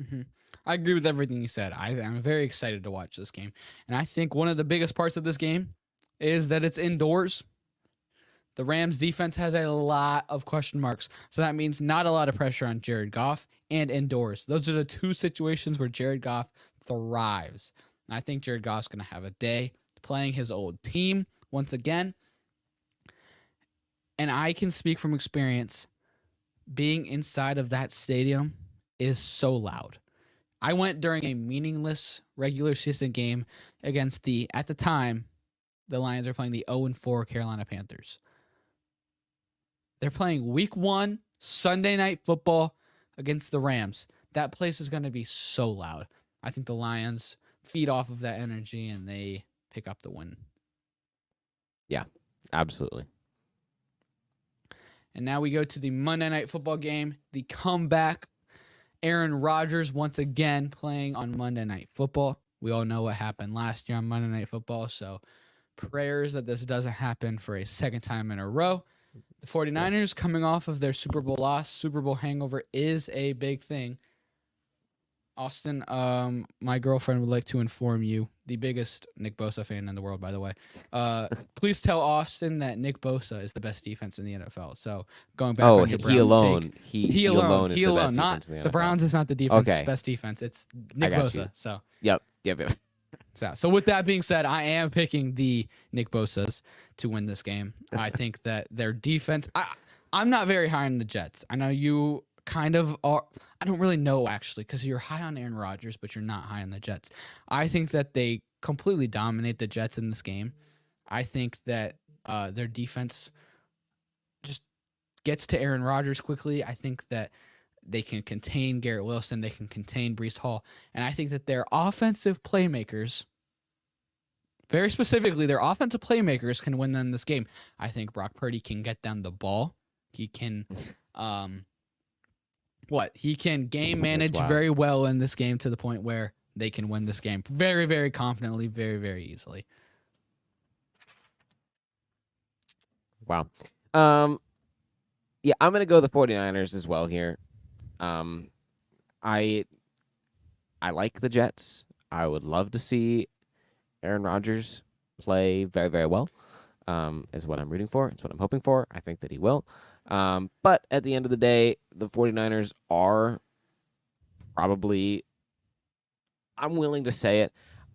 Mm-hmm. I agree with everything you said. I'm very excited to watch this game. And I think one of the biggest parts of this game is that it's indoors. The Rams defense has a lot of question marks. So that means not a lot of pressure on Jared Goff and indoors. Those are the two situations where Jared Goff thrives. And I think Jared Goff's going to have a day playing his old team once again. And I can speak from experience. Being inside of that stadium is so loud. I went during a meaningless regular season game against at the time, the Lions are playing the 0-4 Carolina Panthers. They're playing week 1, Sunday night football against the Rams. That place is going to be so loud. I think the Lions feed off of that energy and they pick up the win. Yeah, absolutely. And now we go to the Monday night football game, the comeback. Aaron Rodgers once again playing on Monday night football. We all know what happened last year on Monday night football, so prayers that this doesn't happen for a second time in a row. The 49ers coming off of their Super Bowl loss. Super Bowl hangover is a big thing. Austin, my girlfriend would like to inform you, the biggest Nick Bosa fan in the world, by the way. Please tell Austin that Nick Bosa is the best defense in the NFL. So going back on your Browns he alone. take, He alone is the best not defense in the NFL. the Browns is not the defense, Okay. best defense. It's Nick got Bosa. you. So Yep. So with that being said, I am picking the Nick Bosas to win this game. I think that their defense. I'm not very high on the Jets. I know you kind of are. I don't really know actually because you're high on Aaron Rodgers, but you're not high on the Jets. I think that they completely dominate the Jets in this game. I think that their defense just gets to Aaron Rodgers quickly. I think that they can contain Garrett Wilson. They can contain Breece Hall. And I think that their offensive playmakers, very specifically, their offensive playmakers can win them this game. I think Brock Purdy can get them the ball. He can, He can game manage very well in this game to the point where they can win this game very, very confidently, very, very easily. Wow. Yeah, I'm going to go the 49ers as well here. I like the Jets. I would love to see Aaron Rodgers play very, very well. Is what I'm rooting for. It's what I'm hoping for. I think that he will. But at the end of the day, the 49ers are probably, I'm willing to say it,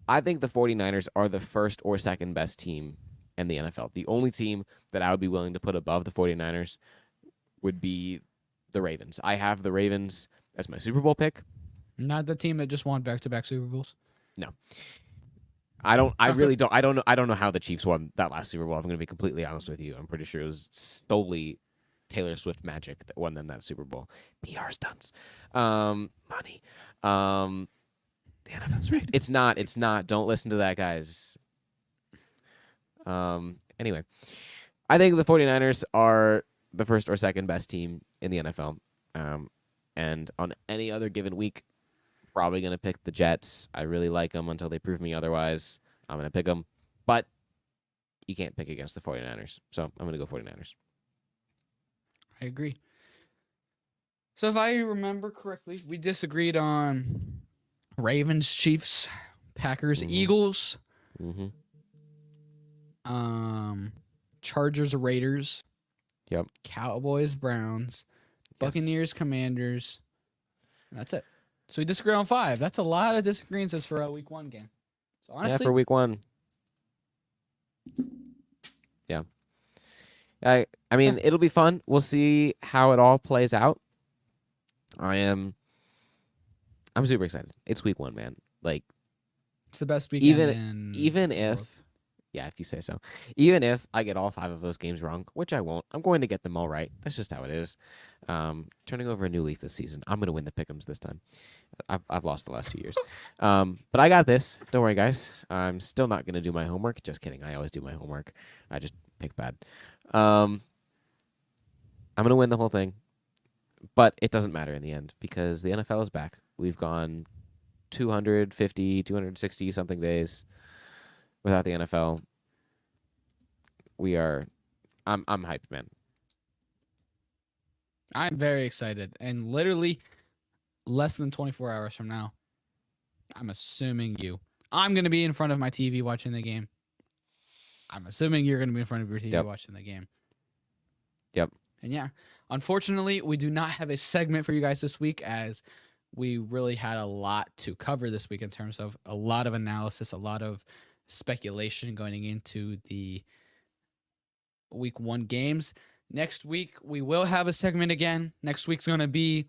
I think the 49ers are the first or second best team in the NFL. The only team that I would be willing to put above the 49ers would be the Ravens. I have the Ravens as my Super Bowl pick. Not the team that just won back-to-back Super Bowls. No. I don't. I really don't. I don't know. I don't know how the Chiefs won that last Super Bowl. I'm going to be completely honest with you. I'm pretty sure it was solely Taylor Swift magic that won them that Super Bowl. PR stunts, money. The NFL's rigged. It's not. It's not. Don't listen to that, guys. Anyway, I think the 49ers are the first or second best team in the NFL. And on any other given week, probably going to pick the Jets. I really like them until they prove me otherwise. I'm going to pick them. But you can't pick against the 49ers. So I'm going to go 49ers. I agree. So if I remember correctly, we disagreed on Ravens, Chiefs, Packers, Eagles, Chargers, Raiders, Cowboys, Browns, Buccaneers, Commanders, and that's it. So we disagree on 5. That's a lot of disagreements for a week 1 game. So honestly, for week 1. Yeah. I mean, it'll be fun. We'll see how it all plays out. I'm super excited. It's week 1, man. Like, it's the best weekend. Even if, yeah, if you say so. Even if I get all 5 of those games wrong, which I won't, I'm going to get them all right. That's just how it is. Turning over a new leaf this season. I'm going to win the pick'ems this time. I've lost the last 2 years. But I got this. Don't worry, guys. I'm still not going to do my homework. Just kidding. I always do my homework. I just pick bad. I'm going to win the whole thing. But it doesn't matter in the end because the NFL is back. We've gone 250, 260 something days without the NFL. I'm hyped, man. I'm very excited. And literally less than 24 hours from now, I'm going to be in front of my TV watching the game. I'm assuming you're going to be in front of your TV watching the game. Yep. And yeah, unfortunately, we do not have a segment for you guys this week as we really had a lot to cover this week in terms of a lot of analysis, a lot of speculation going into the week 1 games. Next week, we will have a segment again. Next week's going to be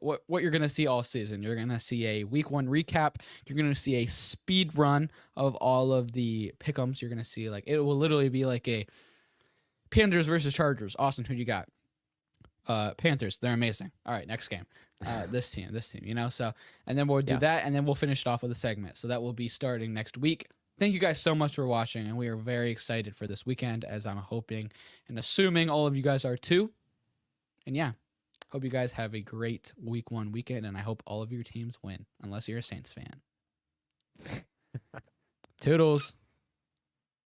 what you're going to see all season. You're going to see a week 1 recap. You're going to see a speed run of all of the pick'ems. You're going to see it will literally be like a Panthers versus Chargers. Austin, who you got? Panthers. They're amazing. All right, next game. This team, so, and then we'll do that, and then we'll finish it off with a segment. So that will be starting next week. Thank you guys so much for watching, and we are very excited for this weekend, as I'm hoping and assuming all of you guys are too. And yeah, hope you guys have a great week 1 weekend, and I hope all of your teams win, unless you're a Saints fan. Toodles.